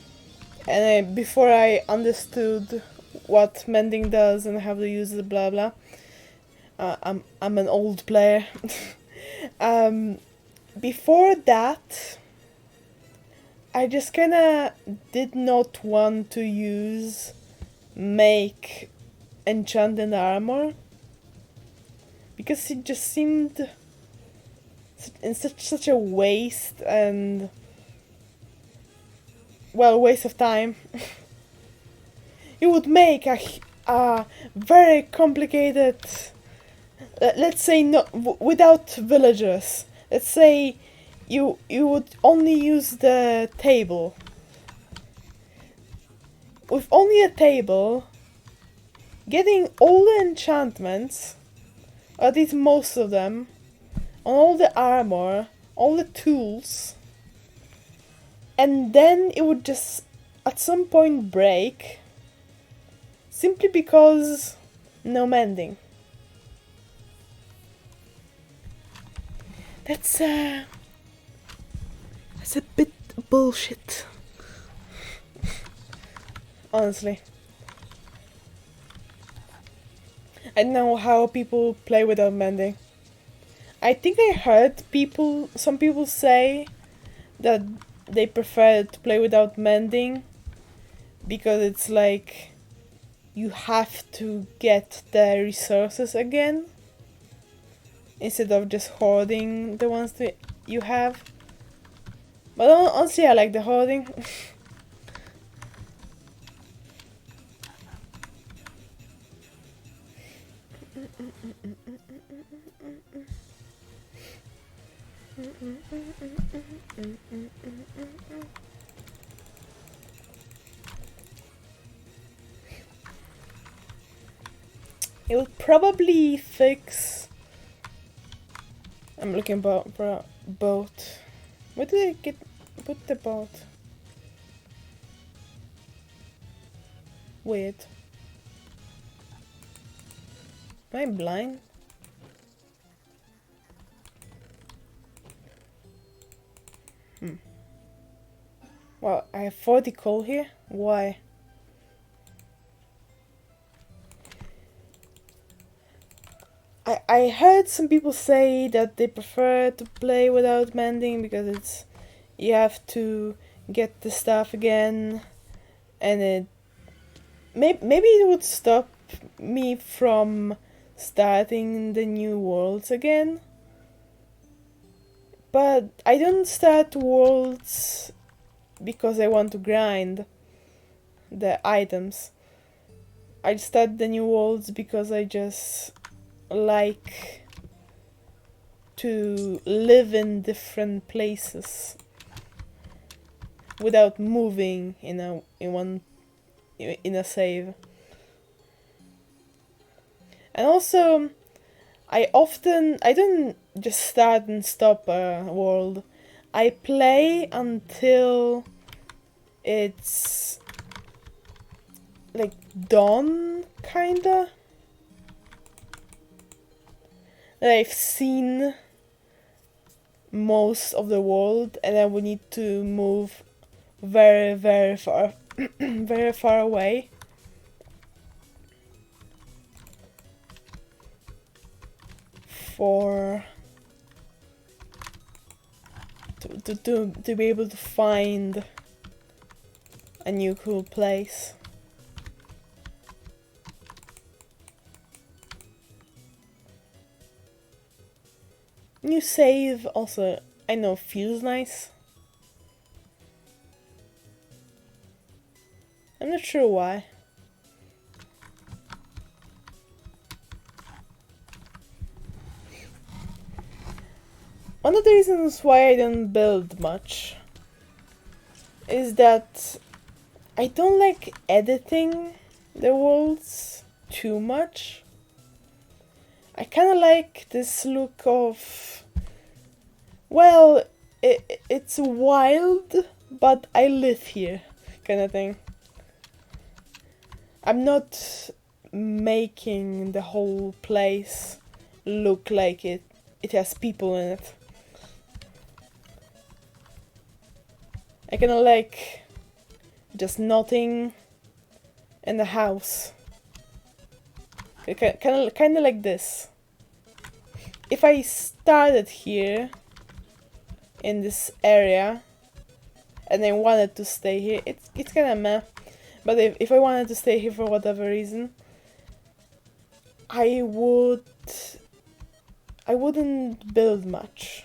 and before I understood what mending does and how to use it, blah blah. I'm an old player. Before that, I just kinda did not want to use make enchanted armor because it just seemed in such a waste and waste of time. It would make a very complicated. Let's say without villagers. Let's say you would only use the table. With only a table, getting all the enchantments, or at least most of them, on all the armor, all the tools, and then it would just at some point break simply because no mending. That's a bit bullshit. Honestly. I don't know how people play without mending. I think I heard some people say that they prefer to play without mending because it's like you have to get the resources again instead of just hoarding the ones that you have. But honestly, I like the hoarding. It will probably fix. I'm looking for a boat. Where did I put the boat? Weird. Am I blind? Well, I have 40 coal here. Why? I heard some people say that they prefer to play without mending because you have to get the stuff again, and maybe it would stop me from starting the new worlds again. But I don't start worlds because I want to grind the items. I start the new worlds because I just like to live in different places without moving in a save. And also, I don't just start and stop a world. I play until it's like done, kinda. I've seen most of the world, and then we need to move very, very far, very far away. To be able to find a new cool place. New save also, I know, feels nice. I'm not sure why. One of the reasons why I don't build much is that I don't like editing the worlds too much. I kind of like this look of, well, it's wild, but I live here, kind of thing. I'm not making the whole place look like it has people in it. I kind of like just nothing in the house. Kind of like this. If I started here in this area and I wanted to stay here, it's kind of meh. But if I wanted to stay here for whatever reason, I wouldn't build much.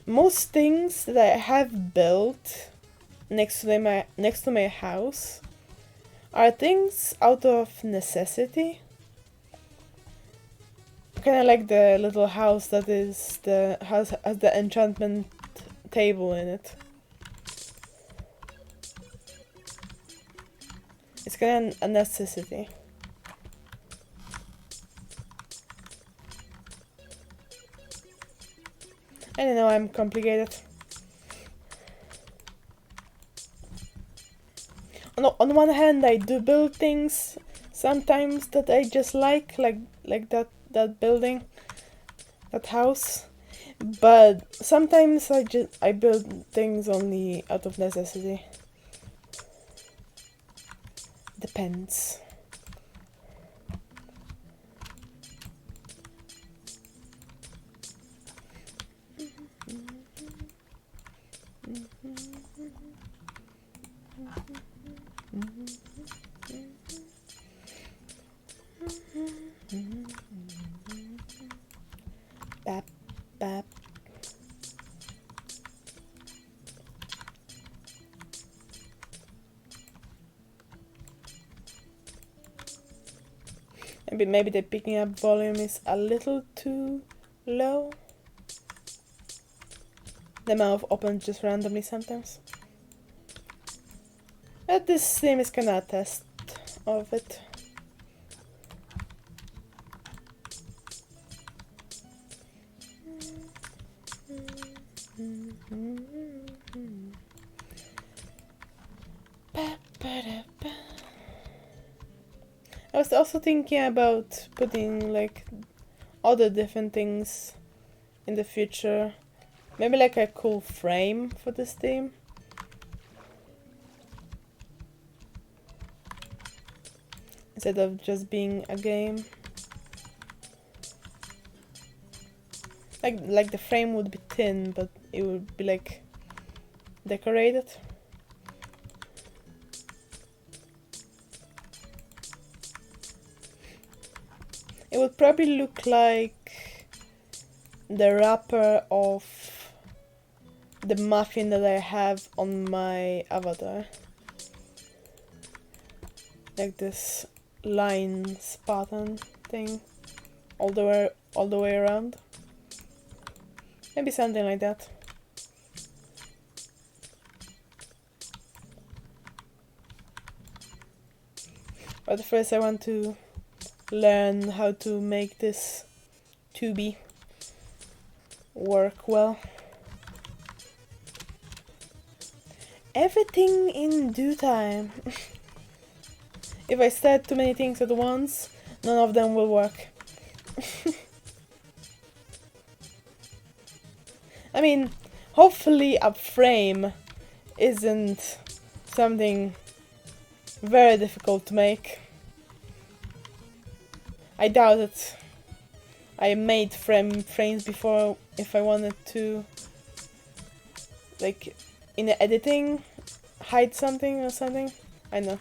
Most things that I have built next to my house are things out of necessity. Kind of like the little house that has the enchantment table in it. It's kind of a necessity. I don't know, I'm complicated. On one hand, I do build things sometimes that I just like that building, that house. But sometimes I build things only out of necessity. Depends. Bap, bap. Maybe the picking up volume is a little too low. The mouth opens just randomly sometimes. But this sim is kinda a test of it. I was also thinking about putting like other different things in the future. Maybe like a cool frame for this theme. Instead of just being a game. Like the frame would be thin, but it would be like decorated. It would probably look like the wrapper of the muffin that I have on my avatar. Like this lines pattern thing all the way around. Maybe something like that. But first I want to learn how to make this 2B work well. Everything in due time. If I start too many things at once, none of them will work. I mean, hopefully a frame isn't something very difficult to make. I doubt it. I made frames before if I wanted to, like, in the editing, hide something or something. I know,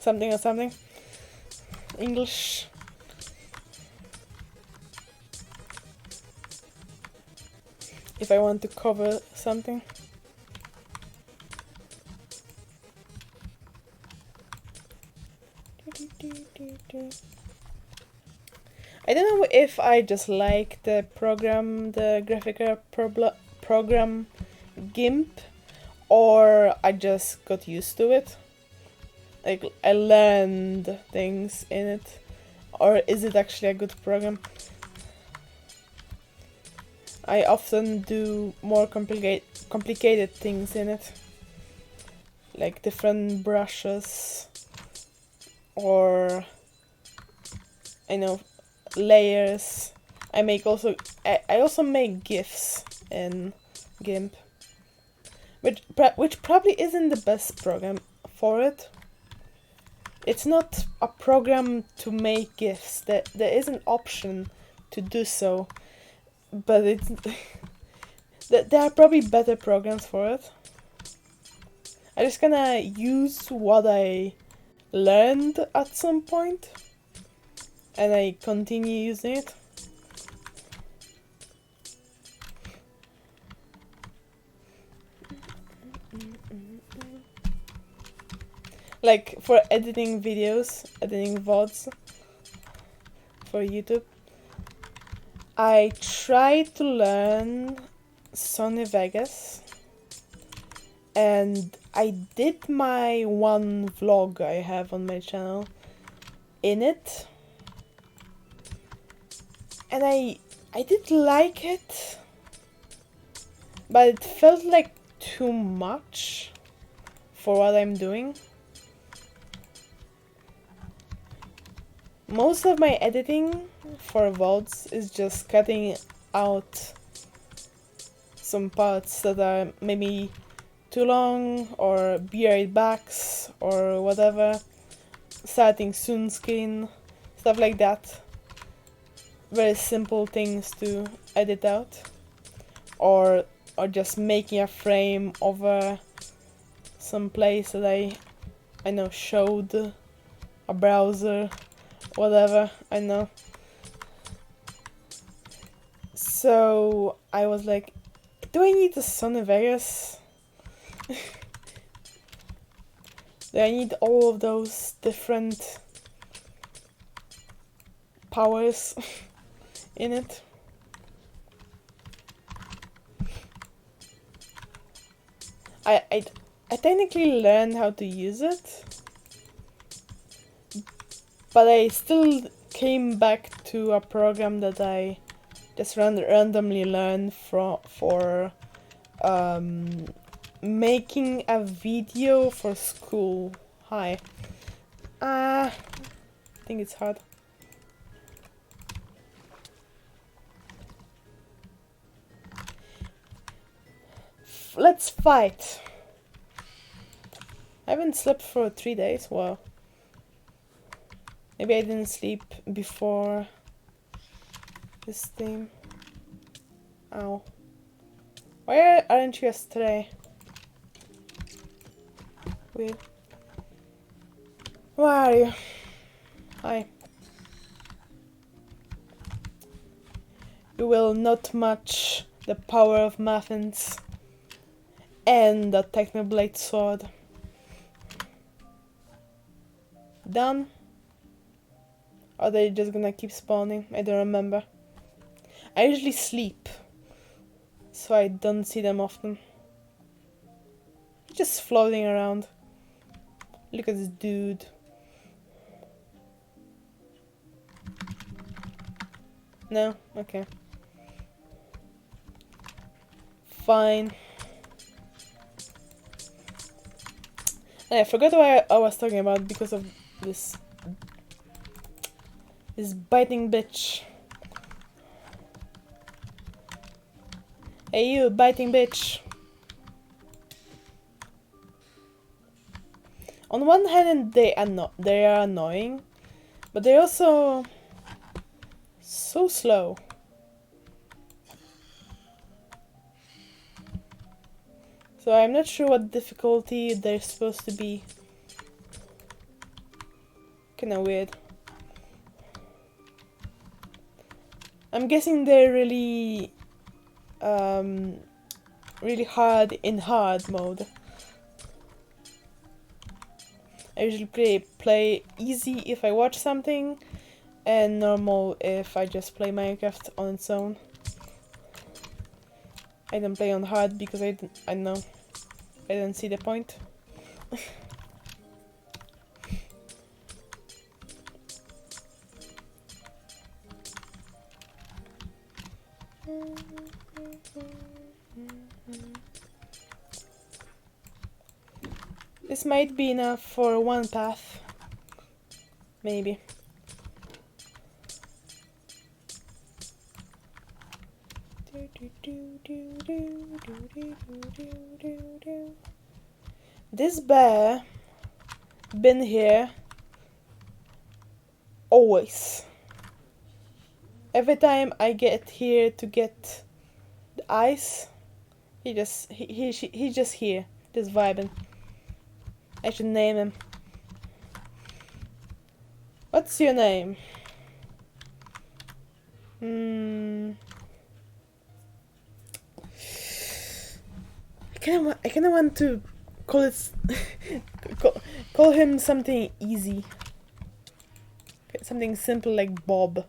something or something. English. If I want to cover something. I don't know if I just like the program, the graphical program GIMP, or I just got used to it. Like, I learned things in it. Or is it actually a good program? I often do more complicated things in it, like different brushes or I know layers. I also make GIFs in GIMP, which probably isn't the best program for it. It's not a program to make GIFs. There is an option to do so, but it's there are probably better programs for it. I just gonna use what I learned at some point, and I continue using it. Like for editing videos, editing VODs for YouTube, I tried to learn Sony Vegas, and I did my one vlog I have on my channel in it, and I did like it, but it felt like too much for what I'm doing. Most of my editing for VODs is just cutting out some parts that are maybe too long, or B-rate backs, or whatever, starting soon screen, stuff like that. Very simple things to edit out, or just making a frame over some place that I know showed a browser, whatever, I know. So I was like, do I need a Sony Vegas? Do I need all of those different powers in it? I technically learned how to use it, but I still came back to a program that I just randomly learned for making a video for school. Hi. I think it's hard. Let's fight. I haven't slept for 3 days. Wow. Maybe I didn't sleep before this thing. Ow. Why aren't you yesterday? Weird. Where are you? Hi. You will not match the power of muffins and the Technoblade sword. Done? Or are they just gonna keep spawning? I don't remember. I usually sleep, so I don't see them often. Just floating around. Look at this dude. No? Okay. Fine. I forgot what I was talking about because of this biting bitch. Hey you, biting bitch. On one hand, they are annoying, but they're also so slow. So I'm not sure what difficulty they're supposed to be. Kinda weird. I'm guessing they're really hard in hard mode. I usually play easy if I watch something, and normal if I just play Minecraft on its own. I don't play on hard because I don't see the point. This might be enough for one path. Maybe. This bear been here always. Every time I get here to get the ice, he just here, just vibing. I should name him. What's your name? I kinda want to call it call him something easy. Something simple like Bob.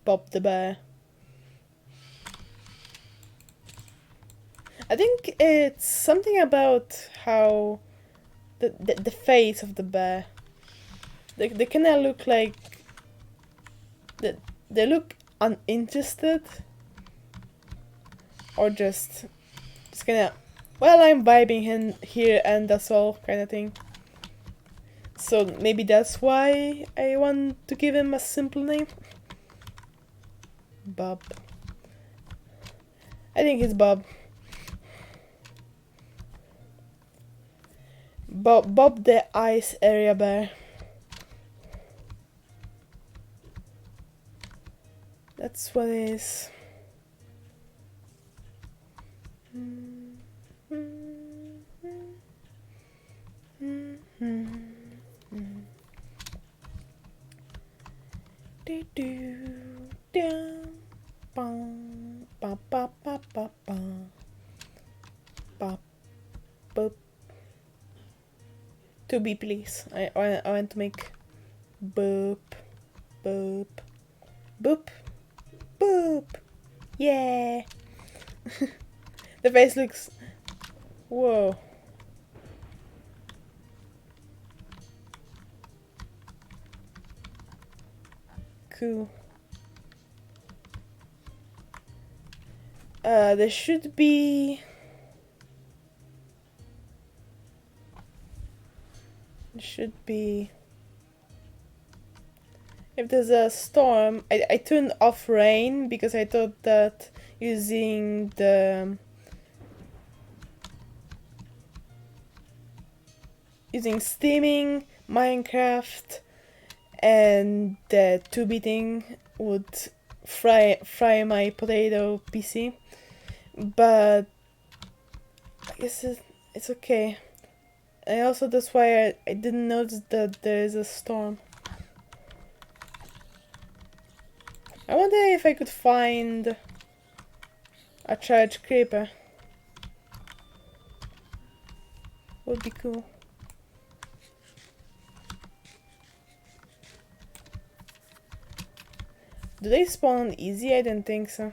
Bob the bear. I think it's something about how the face of the bear. They kinda look like they look uninterested, or just kinda, well, I'm vibing in here and that's all kind of thing. So maybe that's why I want to give him a simple name. Bob. I think it's Bob. Bob the ice area bear. That's what it is. To be, please. I want to make boop, boop, boop, boop. Yeah. The face looks. Whoa. Cool. There should be. If there's a storm, I turned off rain because I thought that using steaming Minecraft and the 2B thing would fry my potato PC, but I guess it's okay. And also that's why I didn't notice that there is a storm. I wonder if I could find a charged creeper. Would be cool. Do they spawn easy? I didn't think so.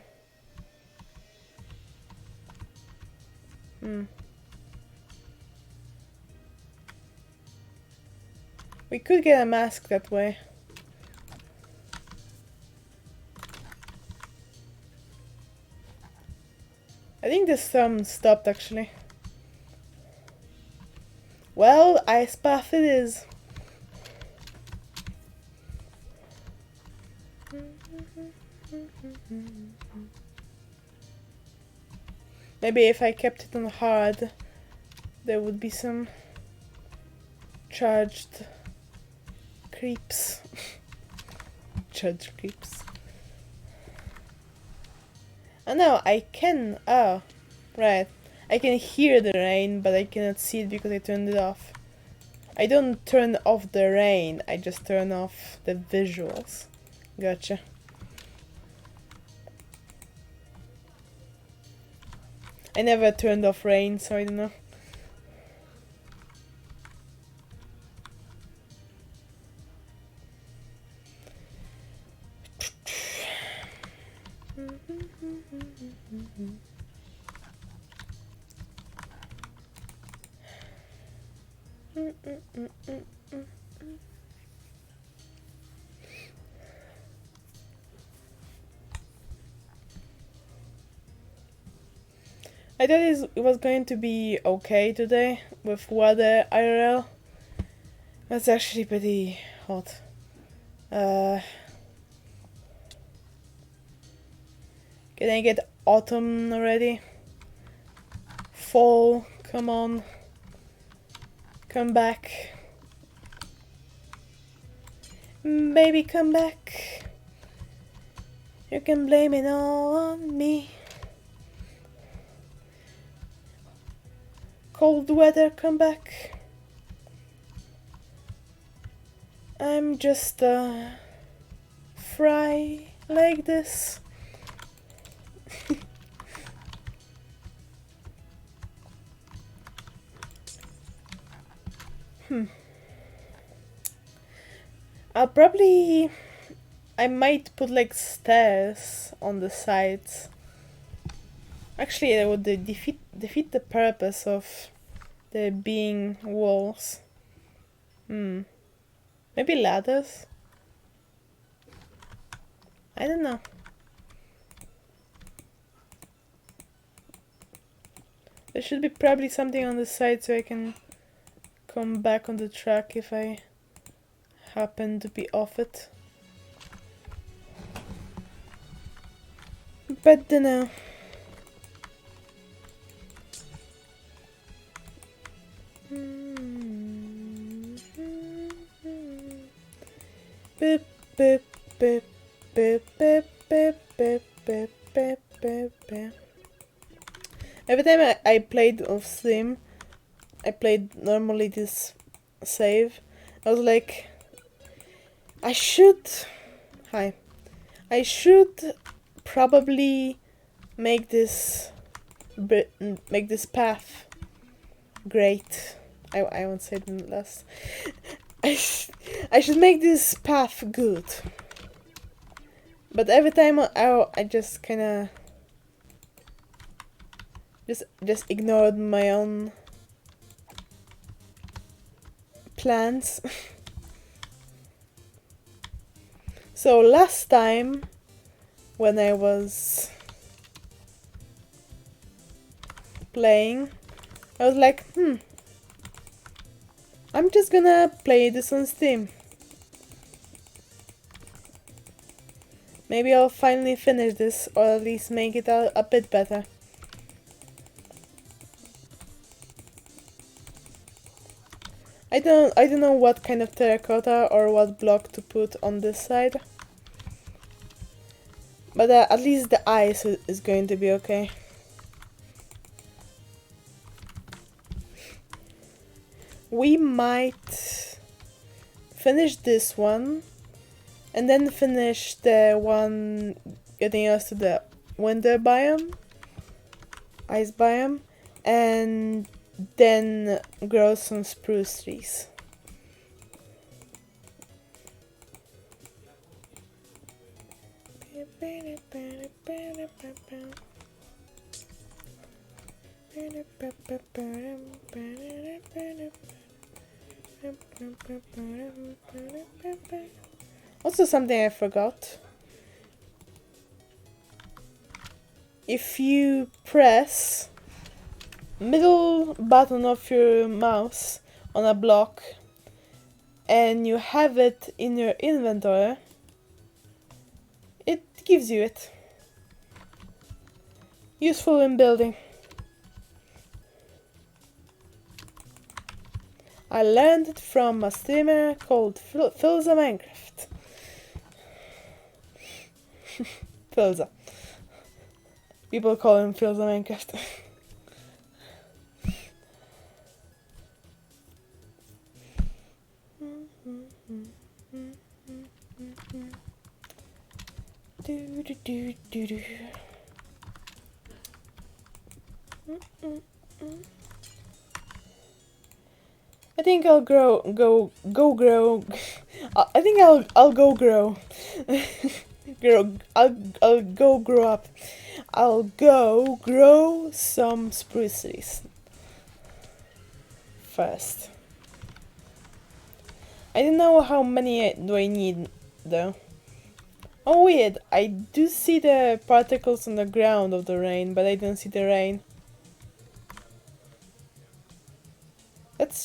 We could get a mask that way. I think the storm stopped actually. Well, ice path it is. Maybe if I kept it on hard, there would be some charged creeps. Charged creeps. Oh no, I can. Oh, right. I can hear the rain, but I cannot see it because I turned it off. I don't turn off the rain, I just turn off the visuals. Gotcha. I never turned off rain, so I don't know. I thought it was going to be okay today with weather IRL. It's actually pretty hot. Can I get autumn already? Fall, come on. Come back. Baby, come back. You can blame it all on me. Cold weather, come back. I'm just fry like this. I might put like stairs on the sides. Actually, that would defeat the purpose of there being walls. Maybe ladders? I don't know. There should be probably something on the side so I can come back on the track if I happen to be off it. But dunno. Beep, beep, beep, beep, beep, beep, beep, beep, beep, beep, beep. Every time I played off Steam, I played normally this save. I was like, I should probably make this path great. I won't say it last. I should make this path good. But every time I just kinda just ignored my own plans. So last time when I was playing, I was like, I'm just gonna play this on Steam. Maybe I'll finally finish this, or at least make it a bit better. I don't know what kind of terracotta or what block to put on this side. But at least the ice is going to be okay. We might finish this one and then finish the one getting us to the winter biome, ice biome, and then grow some spruce trees. Also, something I forgot. If you press middle button of your mouse on a block and you have it in your inventory, it gives you it. Useful in building. I learned it from a streamer called Philza Minecraft. Philza. People call him Philza Minecraft. I think I'll grow. I think I'll go grow. I'll go grow up. I'll go grow some spruce trees first. I don't know how many do I need though. Oh weird, I do see the particles on the ground of the rain, but I don't see the rain.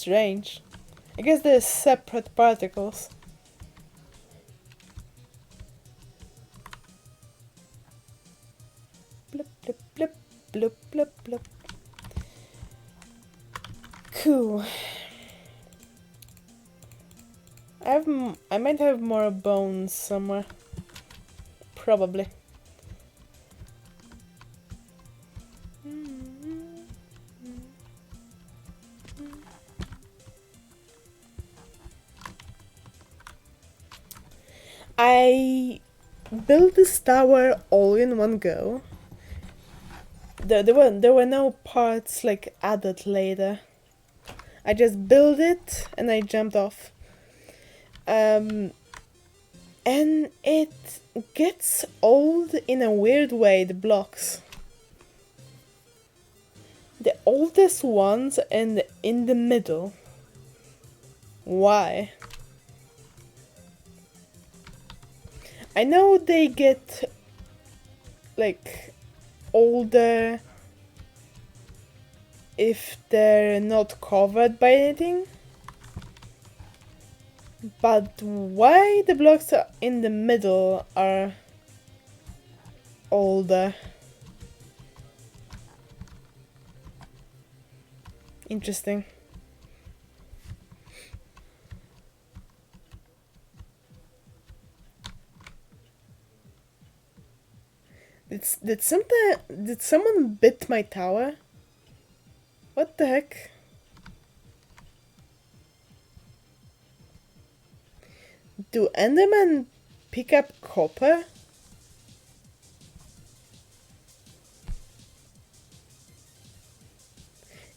strange. I guess they're separate particles. Blip, blip, blip, blip, blip, blip. Cool. I might have more bones somewhere. Probably. I built this tower all in one go. There were no parts like added later. I just built it and I jumped off. And it gets old in a weird way, the blocks. The oldest ones and in the middle. Why? I know they get like older if they're not covered by anything. But why the blocks in the middle are older? Interesting. Did someone bit my tower? What the heck? Do Endermen pick up copper?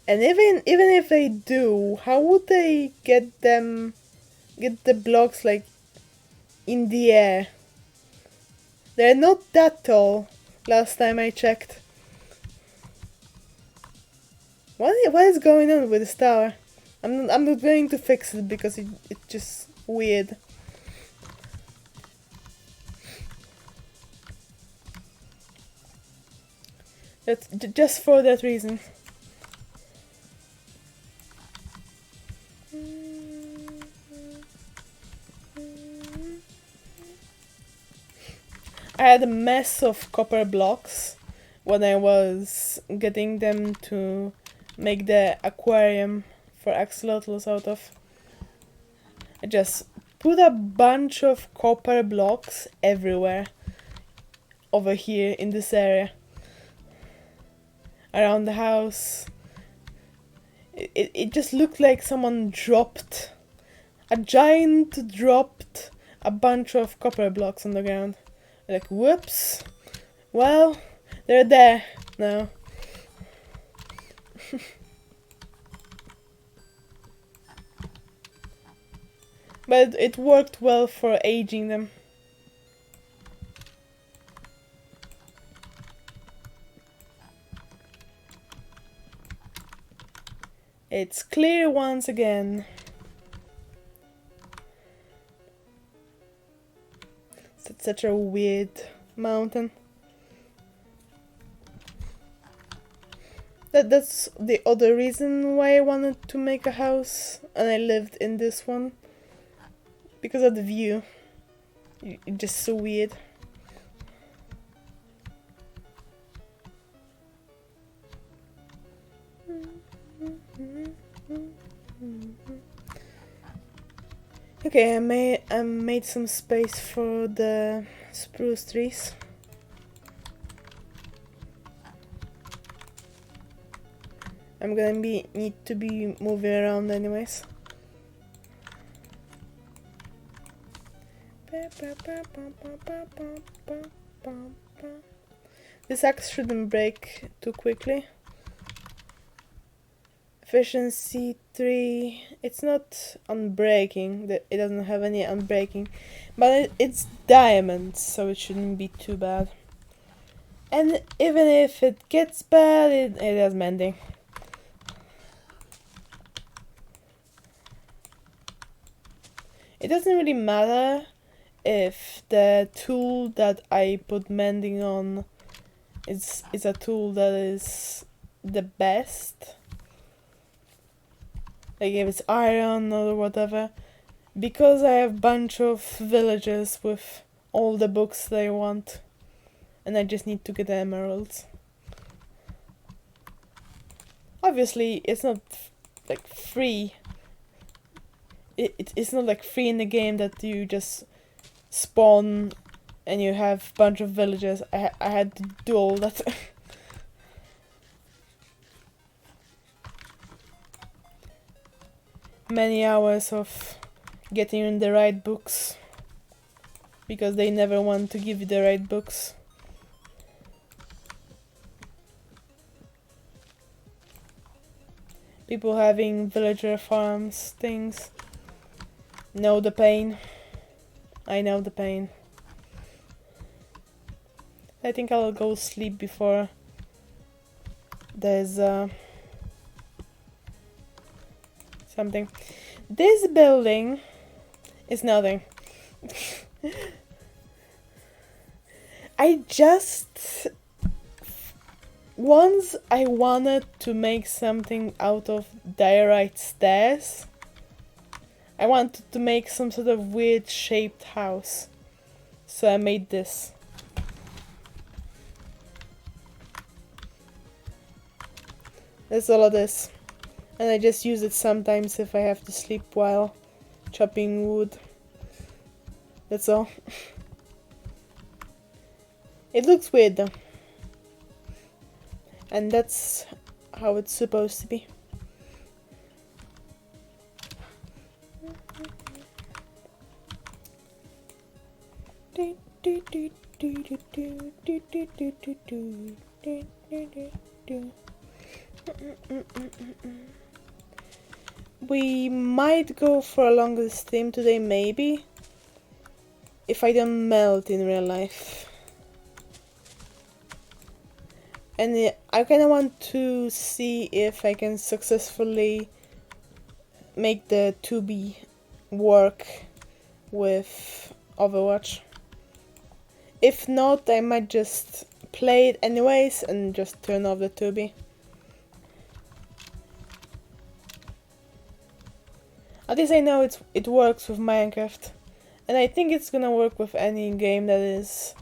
And even if they do, how would they get the blocks like in the air? They're not that tall. Last time I checked. What is going on with this tower? I'm not going to fix it because it's just weird. That's just for that reason. I had a mess of copper blocks when I was getting them to make the aquarium for axolotls out of. I just put a bunch of copper blocks everywhere over here in this area. Around the house. It just looked like someone dropped. A giant dropped a bunch of copper blocks on the ground. Like, whoops. Well, they're there now. But it worked well for aging them. It's clear once again. It's such a weird mountain. That's the other reason why I wanted to make a house and I lived in this one. Because of the view. It's just so weird. Okay, I made some space for the spruce trees. I'm gonna need to be moving around anyways. This axe shouldn't break too quickly. Efficiency 3, it's not unbreaking, it doesn't have any unbreaking, but it's diamond, so it shouldn't be too bad. And even if it gets bad, it has mending. It doesn't really matter if the tool that I put mending on is a tool that is the best. like if it's iron or whatever, because I have bunch of villagers with all the books they want, and I just need to get the emeralds. Obviously, it's not like free. It's not like free in the game that you just spawn and you have bunch of villagers. I had to do all that. Many hours of getting in the right books, because they never want to give you the right books. People having villager farms, things. Know the pain. I know the pain. I think I'll go sleep before there's something. This building is nothing. Once I wanted to make something out of diorite stairs. I wanted to make some sort of weird shaped house. So I made this. That's all of this. And I just use it sometimes if I have to sleep while chopping wood. That's all. It looks weird though. And that's how it's supposed to be. We might go for a longer stream today, maybe, if I don't melt in real life. And I kind of want to see if I can successfully make the 2B work with Overwatch. If not, I might just play it anyways and just turn off the 2B. At least I know it works with Minecraft. And I think it's gonna work with any game that is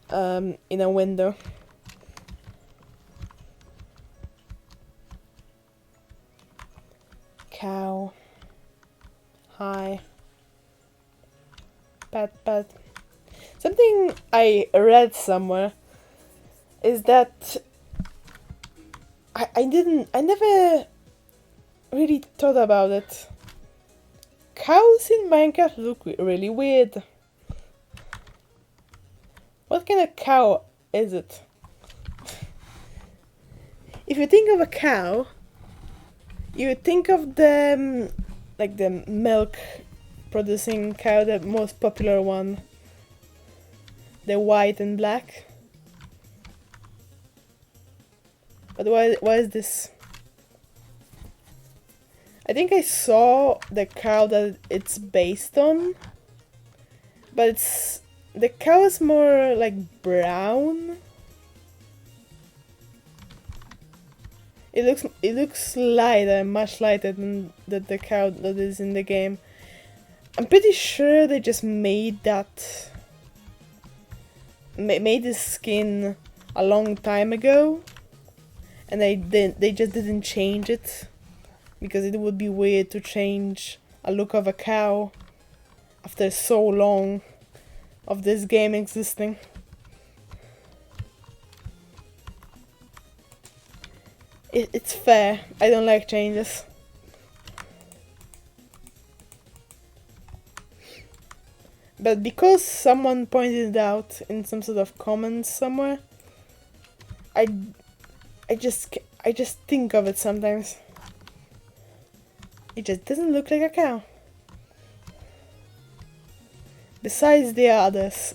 in a window. Cow. Hi. Pat. Something I read somewhere is that I never really thought about it. Cows in Minecraft look really weird. What kind of cow is it? If you think of a cow, you think of the like the milk producing cow, the most popular one, the white and black. But why is this? I think I saw the cow that it's based on, but the cow is more like brown. It looks lighter, much lighter than the cow that is in the game. I'm pretty sure they just made that, made this skin a long time ago, and they just didn't change it, because it would be weird to change a look of a cow after so long of this game existing. It's fair. I don't like changes. But because someone pointed it out in some sort of comments somewhere, I just think of it sometimes. It just doesn't look like a cow. Besides the others.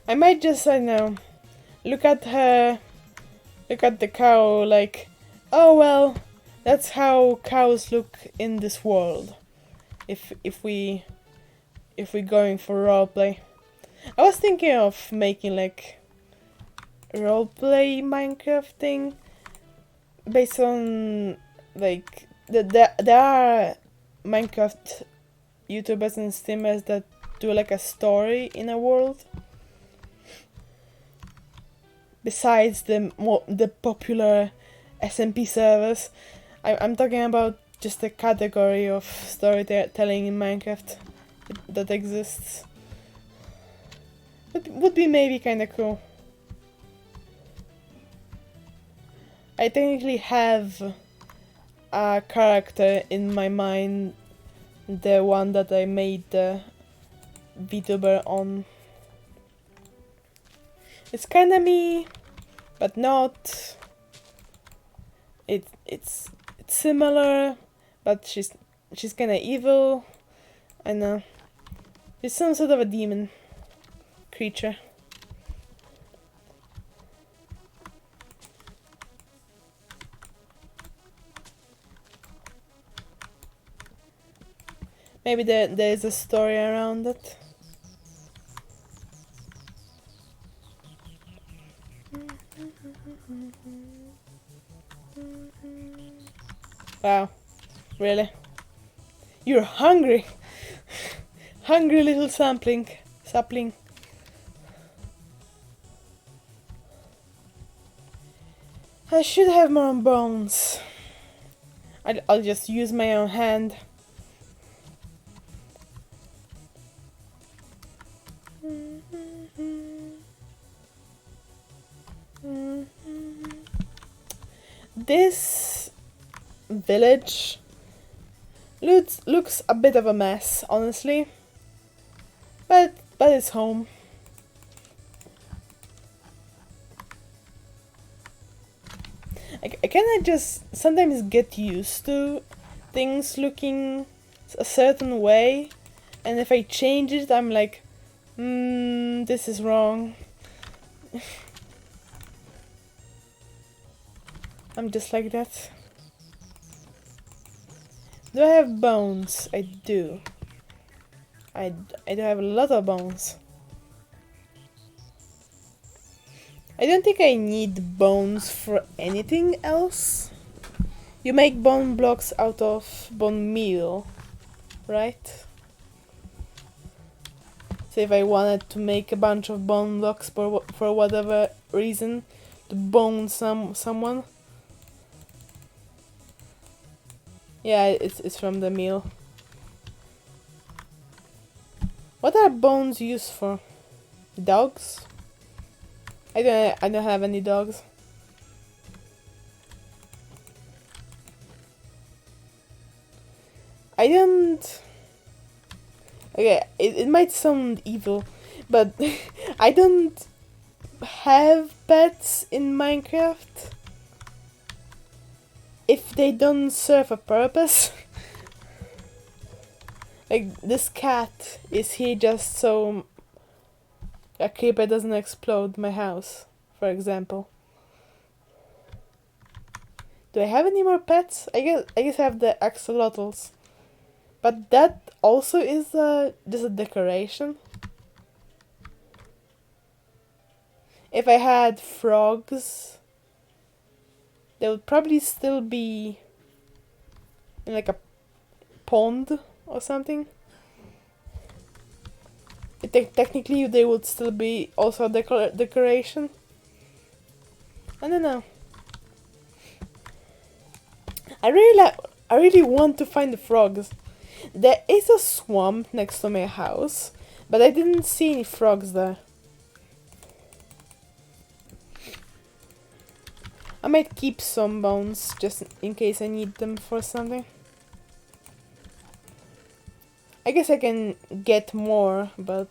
I might just, I know, look at the cow like, oh well, that's how cows look in this world. If we're going for roleplay. I was thinking of making like roleplay Minecraft thing based on like there are Minecraft YouTubers and streamers that do like a story in a world besides the popular SMP servers. I'm talking about just a category of storytelling in Minecraft that exists. It would be maybe kind of cool. I technically have a character in my mind, the one that I made the VTuber on. It's kinda me, but not. It's similar, but she's kinda evil. I know. She's some sort of a demon creature. Maybe there's a story around it. Wow, really? You're hungry! Hungry little sapling. I should have more bones. I'll just use my own hand. This village looks a bit of a mess, honestly. But it's home. I kinda just sometimes get used to things looking a certain way, and if I change it, I'm like, this is wrong. I'm just like that. Do I have bones? I do. I do have a lot of bones. I don't think I need bones for anything else. You make bone blocks out of bone meal, right? So if I wanted to make a bunch of bone blocks for whatever reason, to bone someone, yeah, it's from the meal. What are bones used for? Dogs? I don't have any dogs. I don't. Okay, it might sound evil, but I don't have pets in Minecraft if they don't serve a purpose. Like, this cat is here just so a creeper doesn't explode my house, for example. Do I have any more pets? I guess I have the axolotls. But that also is just a decoration. If I had frogs, they would probably still be in like a pond or something. Technically, they would still be also a decoration. I don't know. I really want to find the frogs. There is a swamp next to my house, but I didn't see any frogs there. I might keep some bones just in case I need them for something. I guess I can get more, but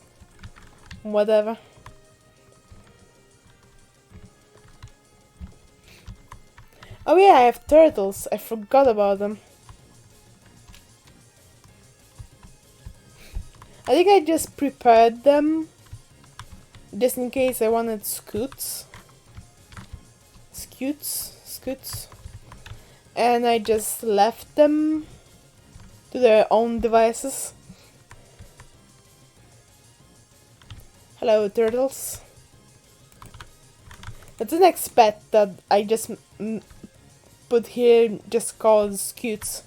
whatever. Oh yeah, I have turtles. I forgot about them. I think I just prepared them just in case I wanted scoots. And I just left them to their own devices. Hello, turtles. That's the next pet that I just put here just cause cutes.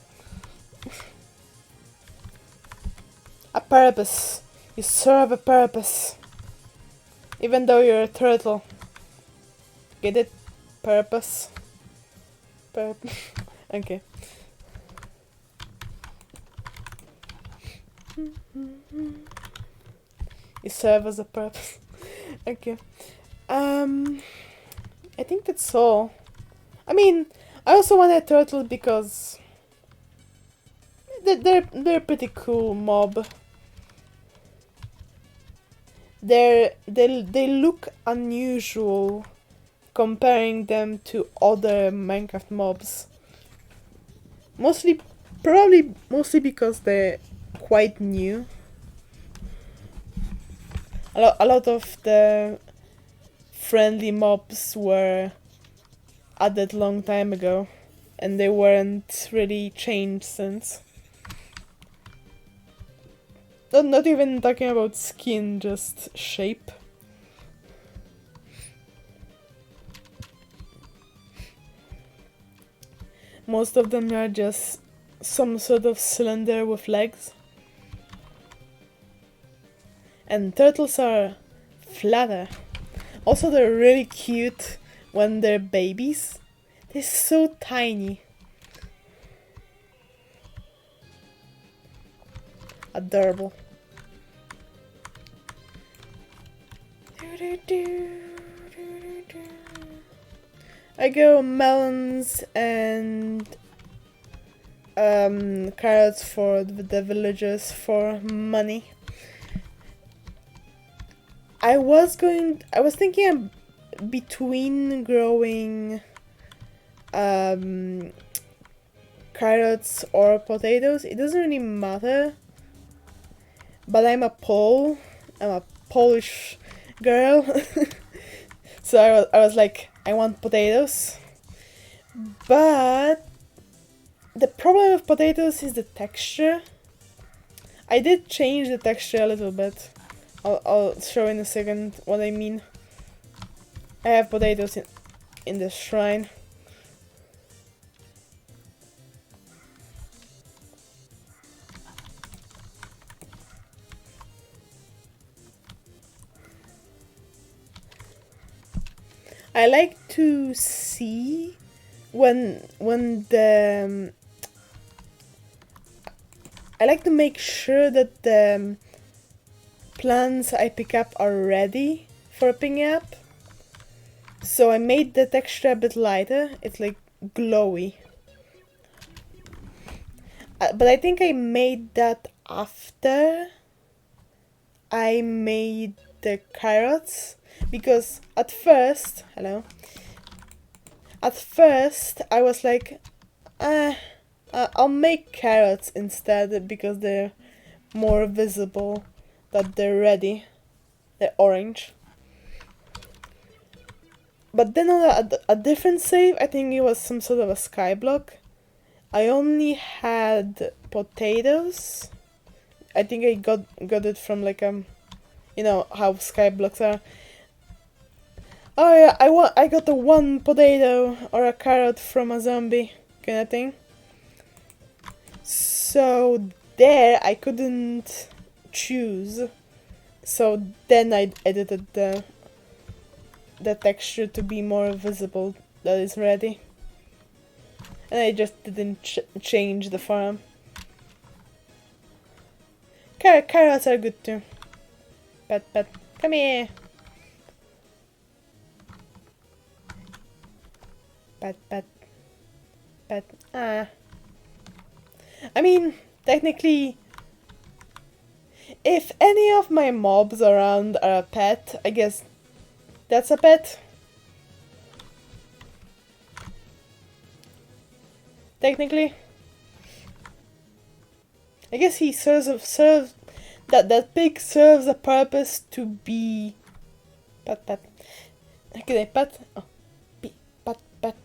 A purpose. You serve a purpose. Even though you're a turtle. Get it? Purpose. Okay. You serve as a purpose. Okay. I think that's all. I mean, I also want a turtle because they're a pretty cool mob. They look unusual comparing them to other Minecraft mobs. Probably mostly because they're quite new. A lot of the friendly mobs were added long time ago, and they weren't really changed since. Not even talking about skin, just shape. Most of them are just some sort of cylinder with legs. And turtles are flatter. Also, they're really cute when they're babies. They're so tiny. Adorable. I go melons and carrots for the villagers for money. I was thinking between growing carrots or potatoes. It doesn't really matter. But I'm a Polish girl. So I was like, I want potatoes. But the problem with potatoes is the texture. I did change the texture a little bit. I'll show in a second what I mean. I have potatoes in the shrine. I like to see when the I like to make sure that the plants I pick up are ready for picking up. So I made the texture a bit lighter. It's like glowy. But I think I made that after I made the carrots. Because at first I was like, I'll make carrots instead because they're more visible, that they're ready, they're orange. But then on a different save, I think it was some sort of a skyblock, I only had potatoes. I think I got it from like you know how skyblocks are. Oh yeah, I got a one potato or a carrot from a zombie kind of thing. So there I couldn't choose. So then I edited the texture to be more visible that is ready. And I just didn't change the farm. Carrots are good too. Pet, come here. Pet. I mean, technically, if any of my mobs around are a pet, I guess that's a pet. Technically. I guess he serves that pig serves a purpose to be pet. Can I pet? Oh, pet.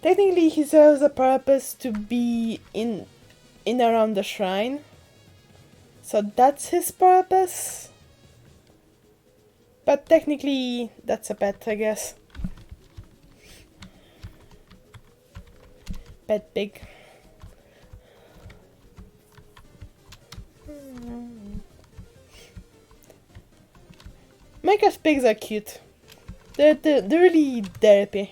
Technically, he serves a purpose to be in around the shrine. So that's his purpose. But technically, that's a pet, I guess. Pet pig. Minecraft pigs are cute. They're really derpy.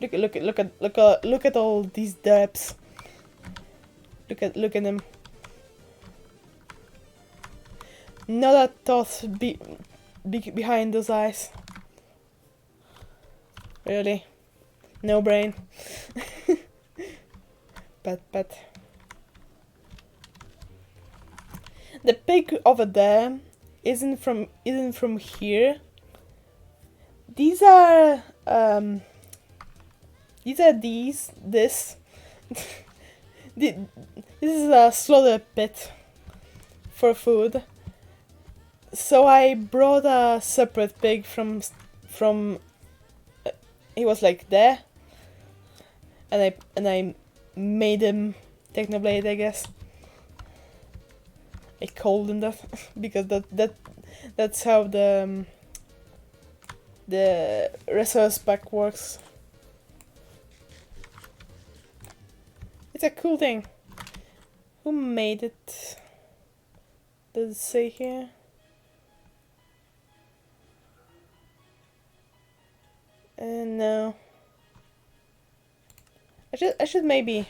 Look at all these derps. Look at them. Not a thought behind those eyes. Really, no brain. But the pig over there isn't from here. These are this. This is a slaughter pit for food. So I brought a separate pig from he was like there, and I made him Technoblade, I guess. I called him that because that's how the resource pack works. It's a cool thing. Who made it? Does it say here? No. I should maybe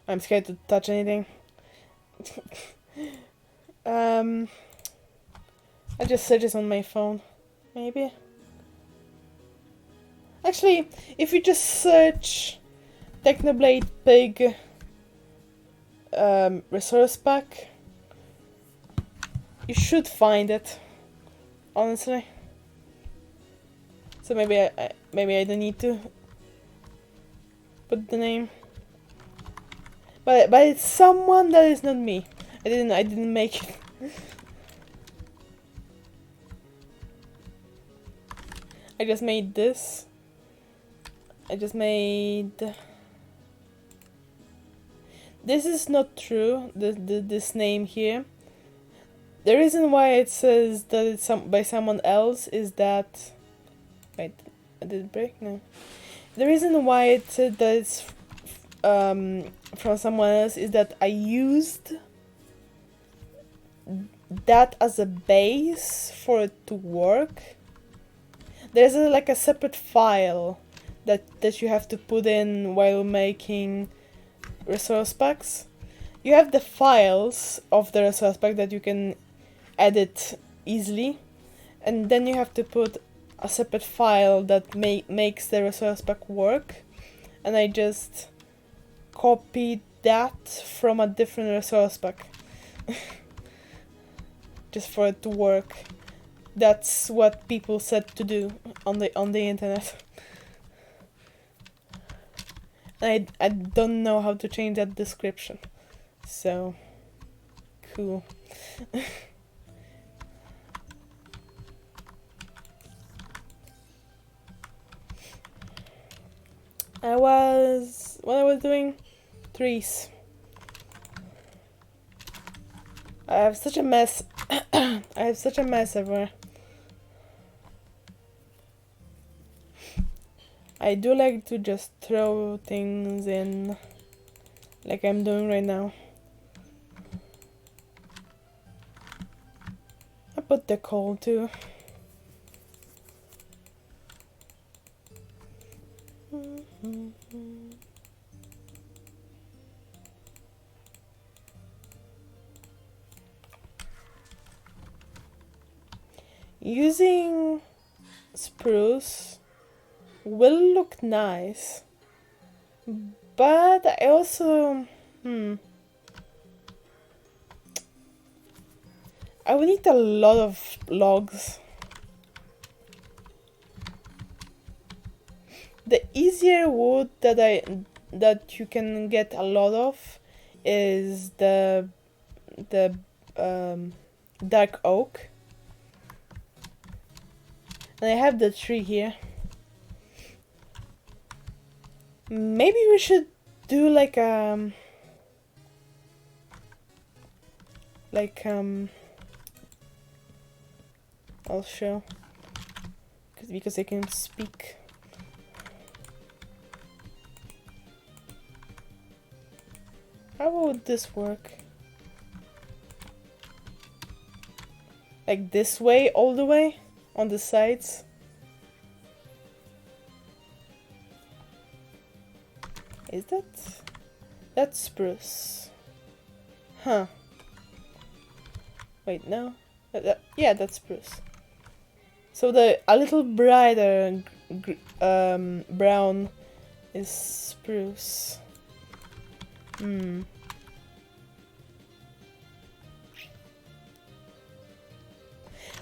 I'm scared to touch anything. I just search this on my phone. Maybe. Actually, if you just search Technoblade Pig resource pack, you should find it, honestly. So maybe I don't need to put the name. But it's someone that is not me. I didn't make it. I just made this. I just made. This is not true. This name here. The reason why it says that it's by someone else is that. Wait, I did it break? No. The reason why it said that it's from someone else is that I used that as a base for it to work. There's like a separate file that you have to put in while making resource packs. You have the files of the resource pack that you can edit easily, and then you have to put a separate file that makes the resource pack work, and I just copied that from a different resource pack just for it to work. That's what people said to do on the internet. I don't know how to change that description, so cool. What I was doing? Trees. I have such a mess. I have such a mess everywhere. I do like to just throw things in, like I'm doing right now. I put the coal too. Using spruce will look nice, but I also I would need a lot of logs. The easier wood that you can get a lot of is the dark oak. And I have the tree here. Maybe we should do like I'll show because I can speak. How would this work? Like this way, all the way? On the sides? Is that? That's spruce. Huh. Wait, no? Yeah, that's spruce. So a little brighter brown is spruce.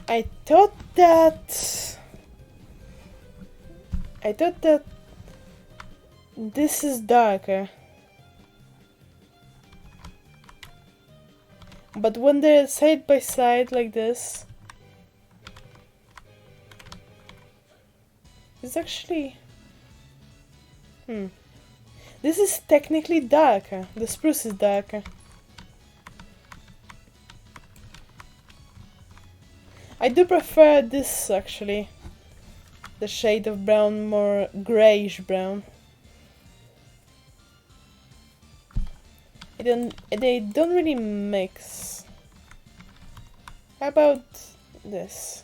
I thought that this is darker. But when they're side by side like this, it's actually... This is technically darker. The spruce is darker. I do prefer this actually. The shade of brown, more greyish brown. They don't really mix. How about this?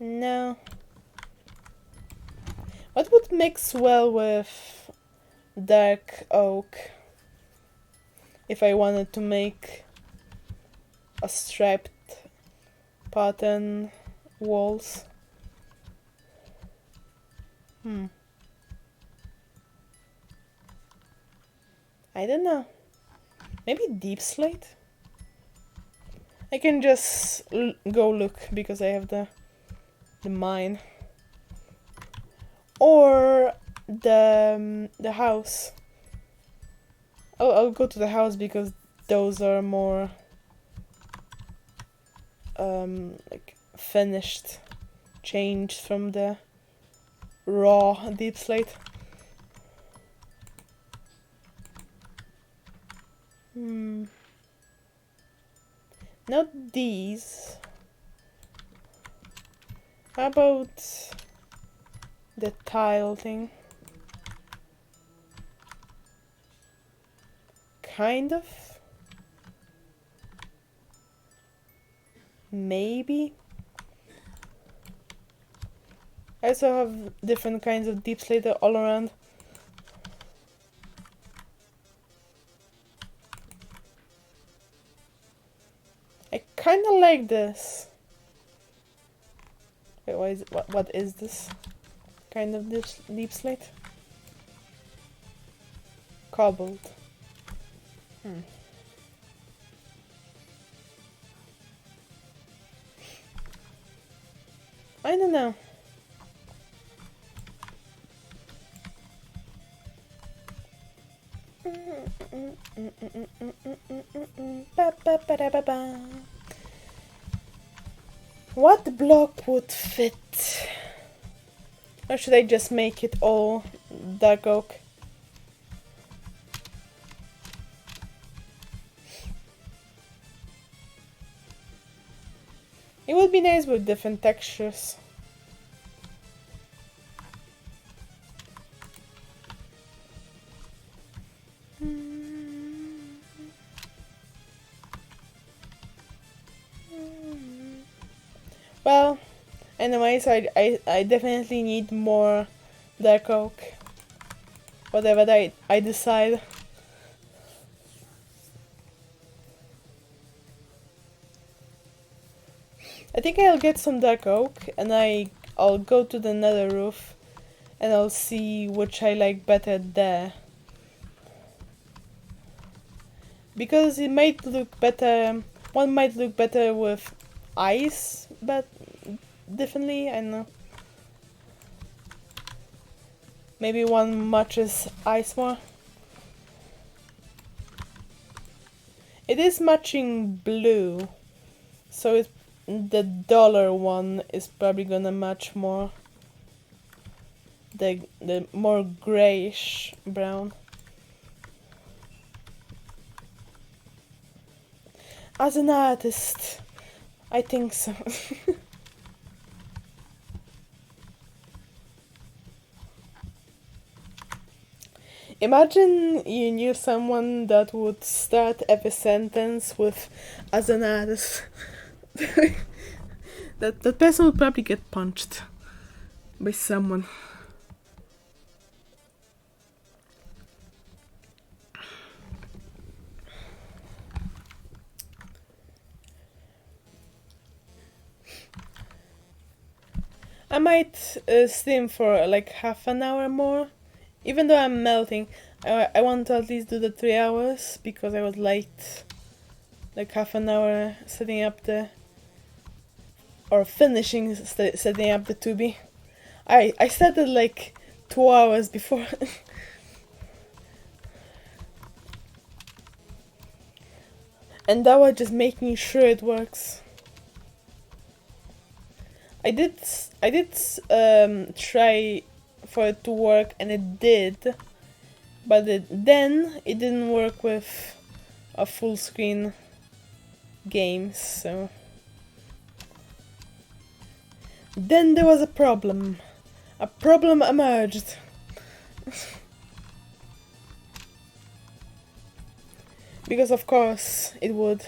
No. What would mix well with dark oak if I wanted to make a striped pattern walls? I don't know. Maybe deep slate? I can just go look because I have the mine. Or the house. I'll go to the house because those are more like finished, changed from the raw deep slate. Not these. How about the tile thing? Kind of. Maybe. I also have different kinds of deep slate all around. I kinda like this. Wait, what is this? Kind of deep slate? Cobbled. I don't know. What block would fit? Or should I just make it all dark oak? It would be nice with different textures. Well, anyways, I definitely need more dark oak. Whatever I decide. I think I'll get some dark oak and I'll go to the nether roof and I'll see which I like better there. Because it might look better, one might look better with ice, but differently, I don't know. Maybe one matches ice more. It is matching blue, so the dollar one is probably gonna match more. the more grayish brown. As an artist, I think so. Imagine you knew someone that would start every sentence with "as an artist." that person would probably get punched by someone. I might steam for like half an hour more. Even though I'm melting, I want to at least do the 3 hours because I was late. Like half an hour setting up the... or finishing setting up the tubi. I started like 2 hours before. And that was just making sure it works. I did try for it to work, and it did, but then it didn't work with a full screen game, so then there was a problem. A problem emerged. Because of course it would.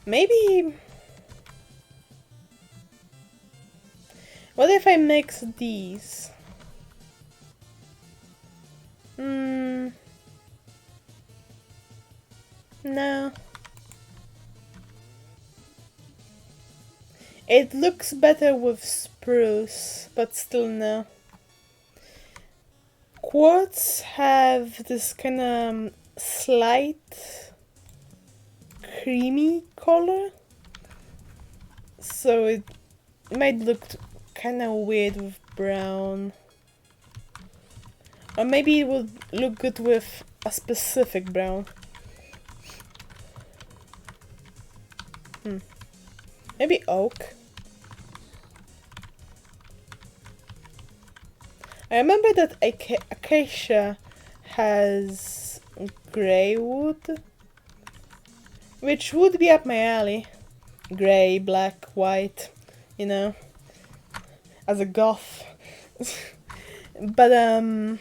Maybe... what if I mix these? No. It looks better with spruce, but still no. Quartz have this kind of slight creamy color, so it might look kind of weird with brown. Or maybe it would look good with a specific brown. Maybe oak. I remember that acacia has grey wood, which would be up my alley. Grey, black, white, you know, as a goth. But I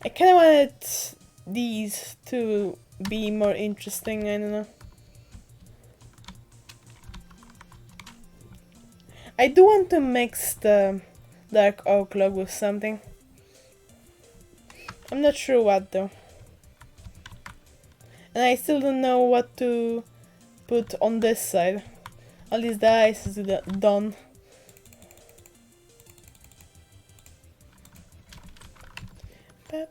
kind of wanted these to be more interesting, I don't know. I do want to mix the dark oak log with something. I'm not sure what though. And I still don't know what to put on this side. At least the ice is done. Click,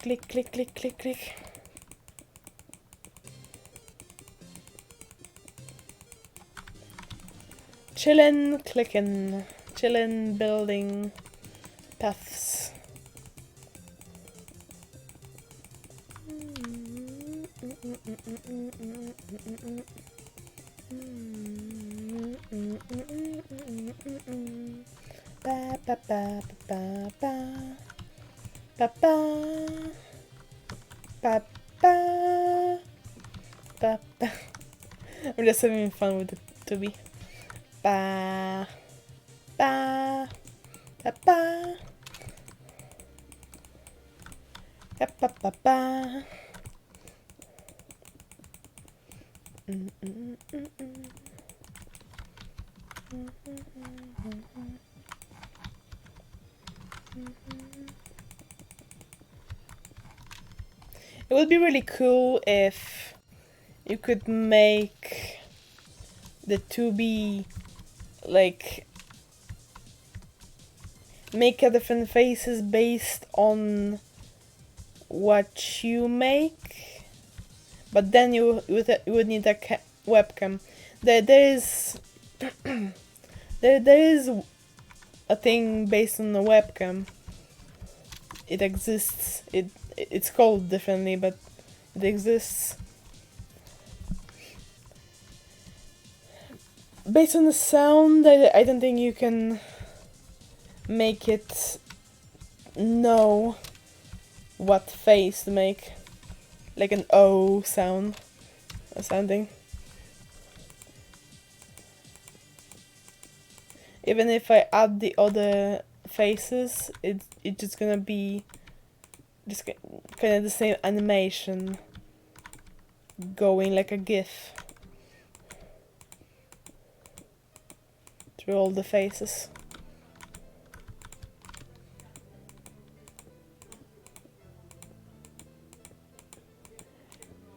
click, click, click, click, click. Chillin', clickin', chillin', building paths. Ba ba ba ba ba ba ba ba ba ba ba. I'm just having fun with the tubi. Ba ba ba ba ba ba ba ba. It would be really cool if you could make the tubi like make a different faces based on what you make, but then you would need a webcam. There is there is a thing based on a webcam. It exists. It's called differently, but it exists. Based on the sound, I don't think you can make it know what face to make, like an O sound or something. Even if I add the other faces, it's just gonna be just kind of the same animation going like a GIF through all the faces.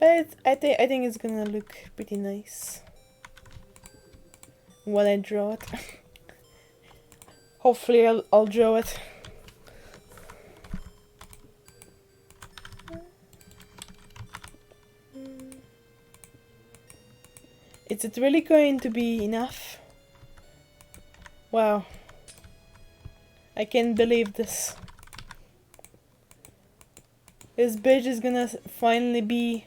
But I think it's gonna look pretty nice when I draw it. Hopefully I'll draw it. Is it really going to be enough? Wow. I can't believe this. This bridge is gonna finally be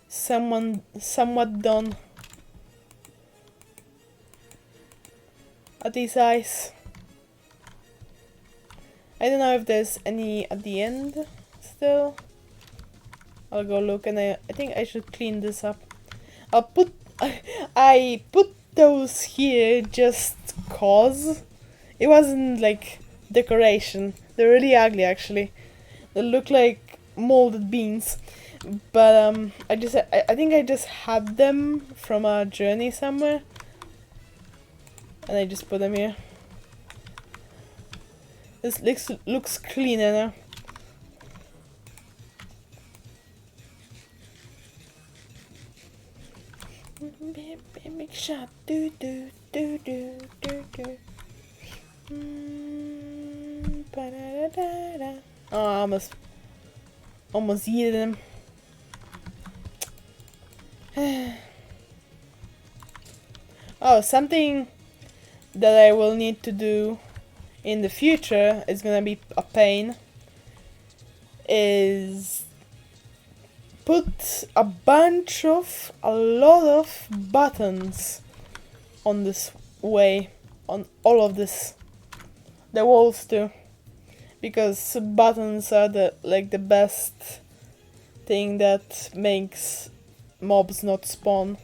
somewhat done. At these eyes. I don't know if there's any at the end still. I'll go look, and I think I should clean this up. I put those here just cause. It wasn't like decoration. They're really ugly actually. They look like molded beans. But I think I just had them from a journey somewhere. And I just put them here. This looks cleaner now. Big shot, do do do do do do. Oh, I almost yeeted him. Oh, something that I will need to do in the future is gonna be a pain. Is put a lot of buttons on this way, on all of this, the walls too, because buttons are the best thing that makes mobs not spawn.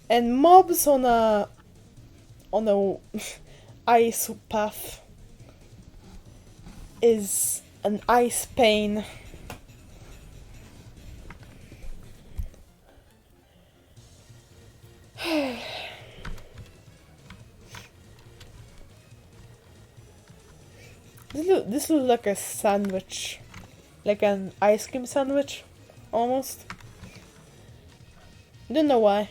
And mobs on a ice path is an ice pain. This looks like a sandwich, like an ice cream sandwich, almost. Don't know why.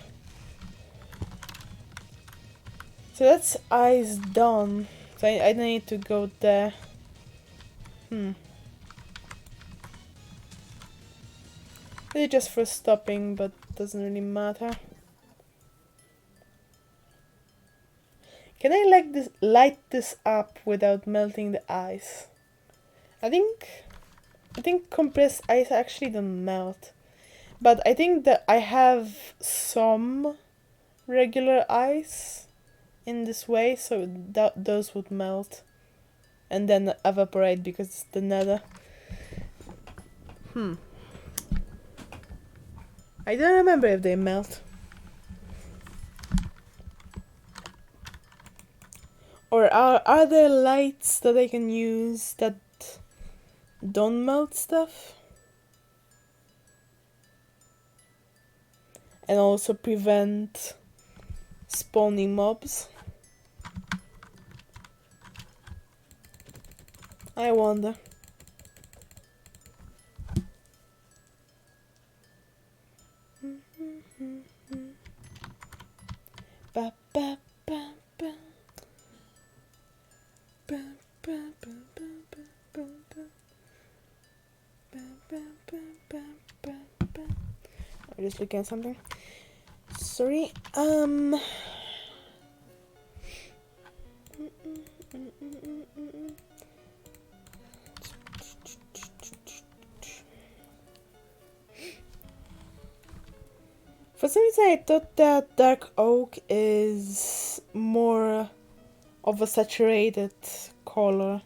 So that's eyes done. So I need to go there. Maybe just for stopping, but doesn't really matter. Can I light this up without melting the ice? I think compressed ice actually don't melt. But I think that I have some regular ice in this way, so those would melt and then evaporate because it's the nether. I don't remember if they melt. Or are there lights that I can use that don't melt stuff? And also prevent spawning mobs? I wonder. Ba, ba, ba, ba. Ba, I'm just looking at something. Sorry. For some reason, I thought that dark oak is more of a saturated color.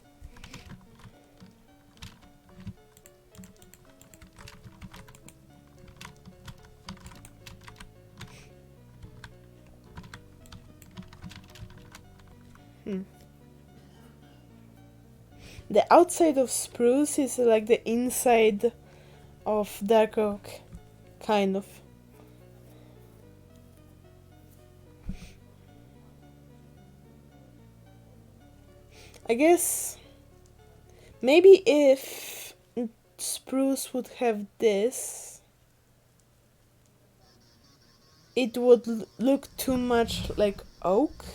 The outside of spruce is like the inside of dark oak, kind of. I guess maybe if spruce would have this, it would look too much like oak.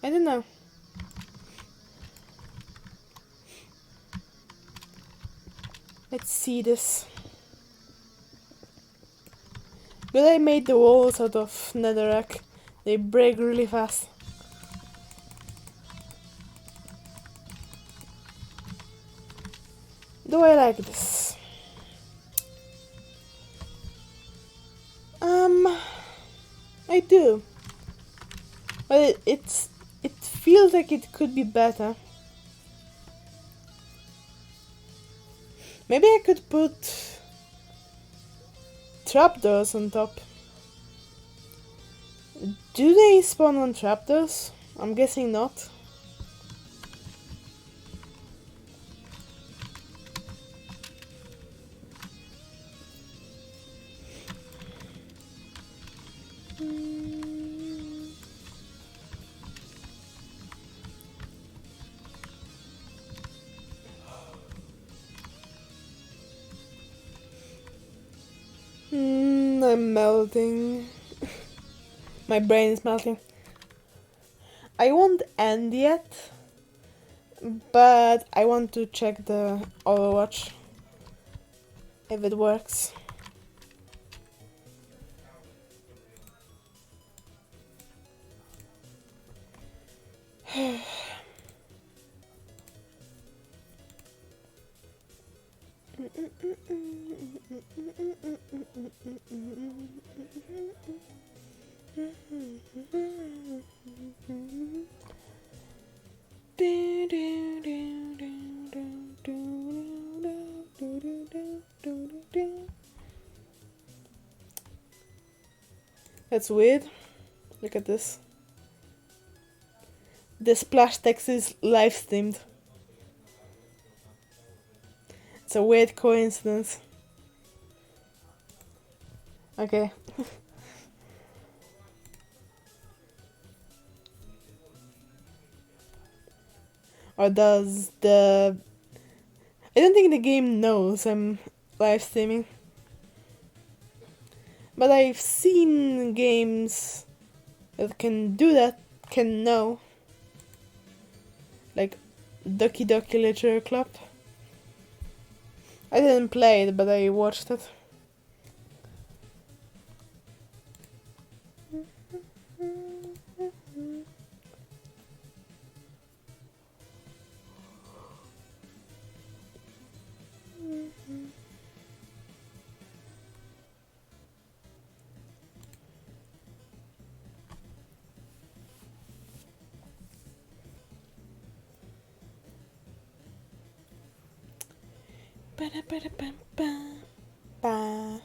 I don't know. Let's see this. But I made the walls out of netherrack. They break really fast. Do I like this? I do. But it feels like it could be better. Maybe I could put trapdoors on top. Do they spawn on trapdoors? I'm guessing not. I'm melting. My brain is melting. I won't end yet, but I want to check the Overwatch if it works. That's weird. Look at this. The splash text is live streamed. It's a weird coincidence. Okay. Or does the... I don't think the game knows I'm live streaming. But I've seen games that can do that, can know. Like Doki Doki Literature Club. I didn't play it, but I watched it. Ba-da-ba-da-bam-bam. Ba.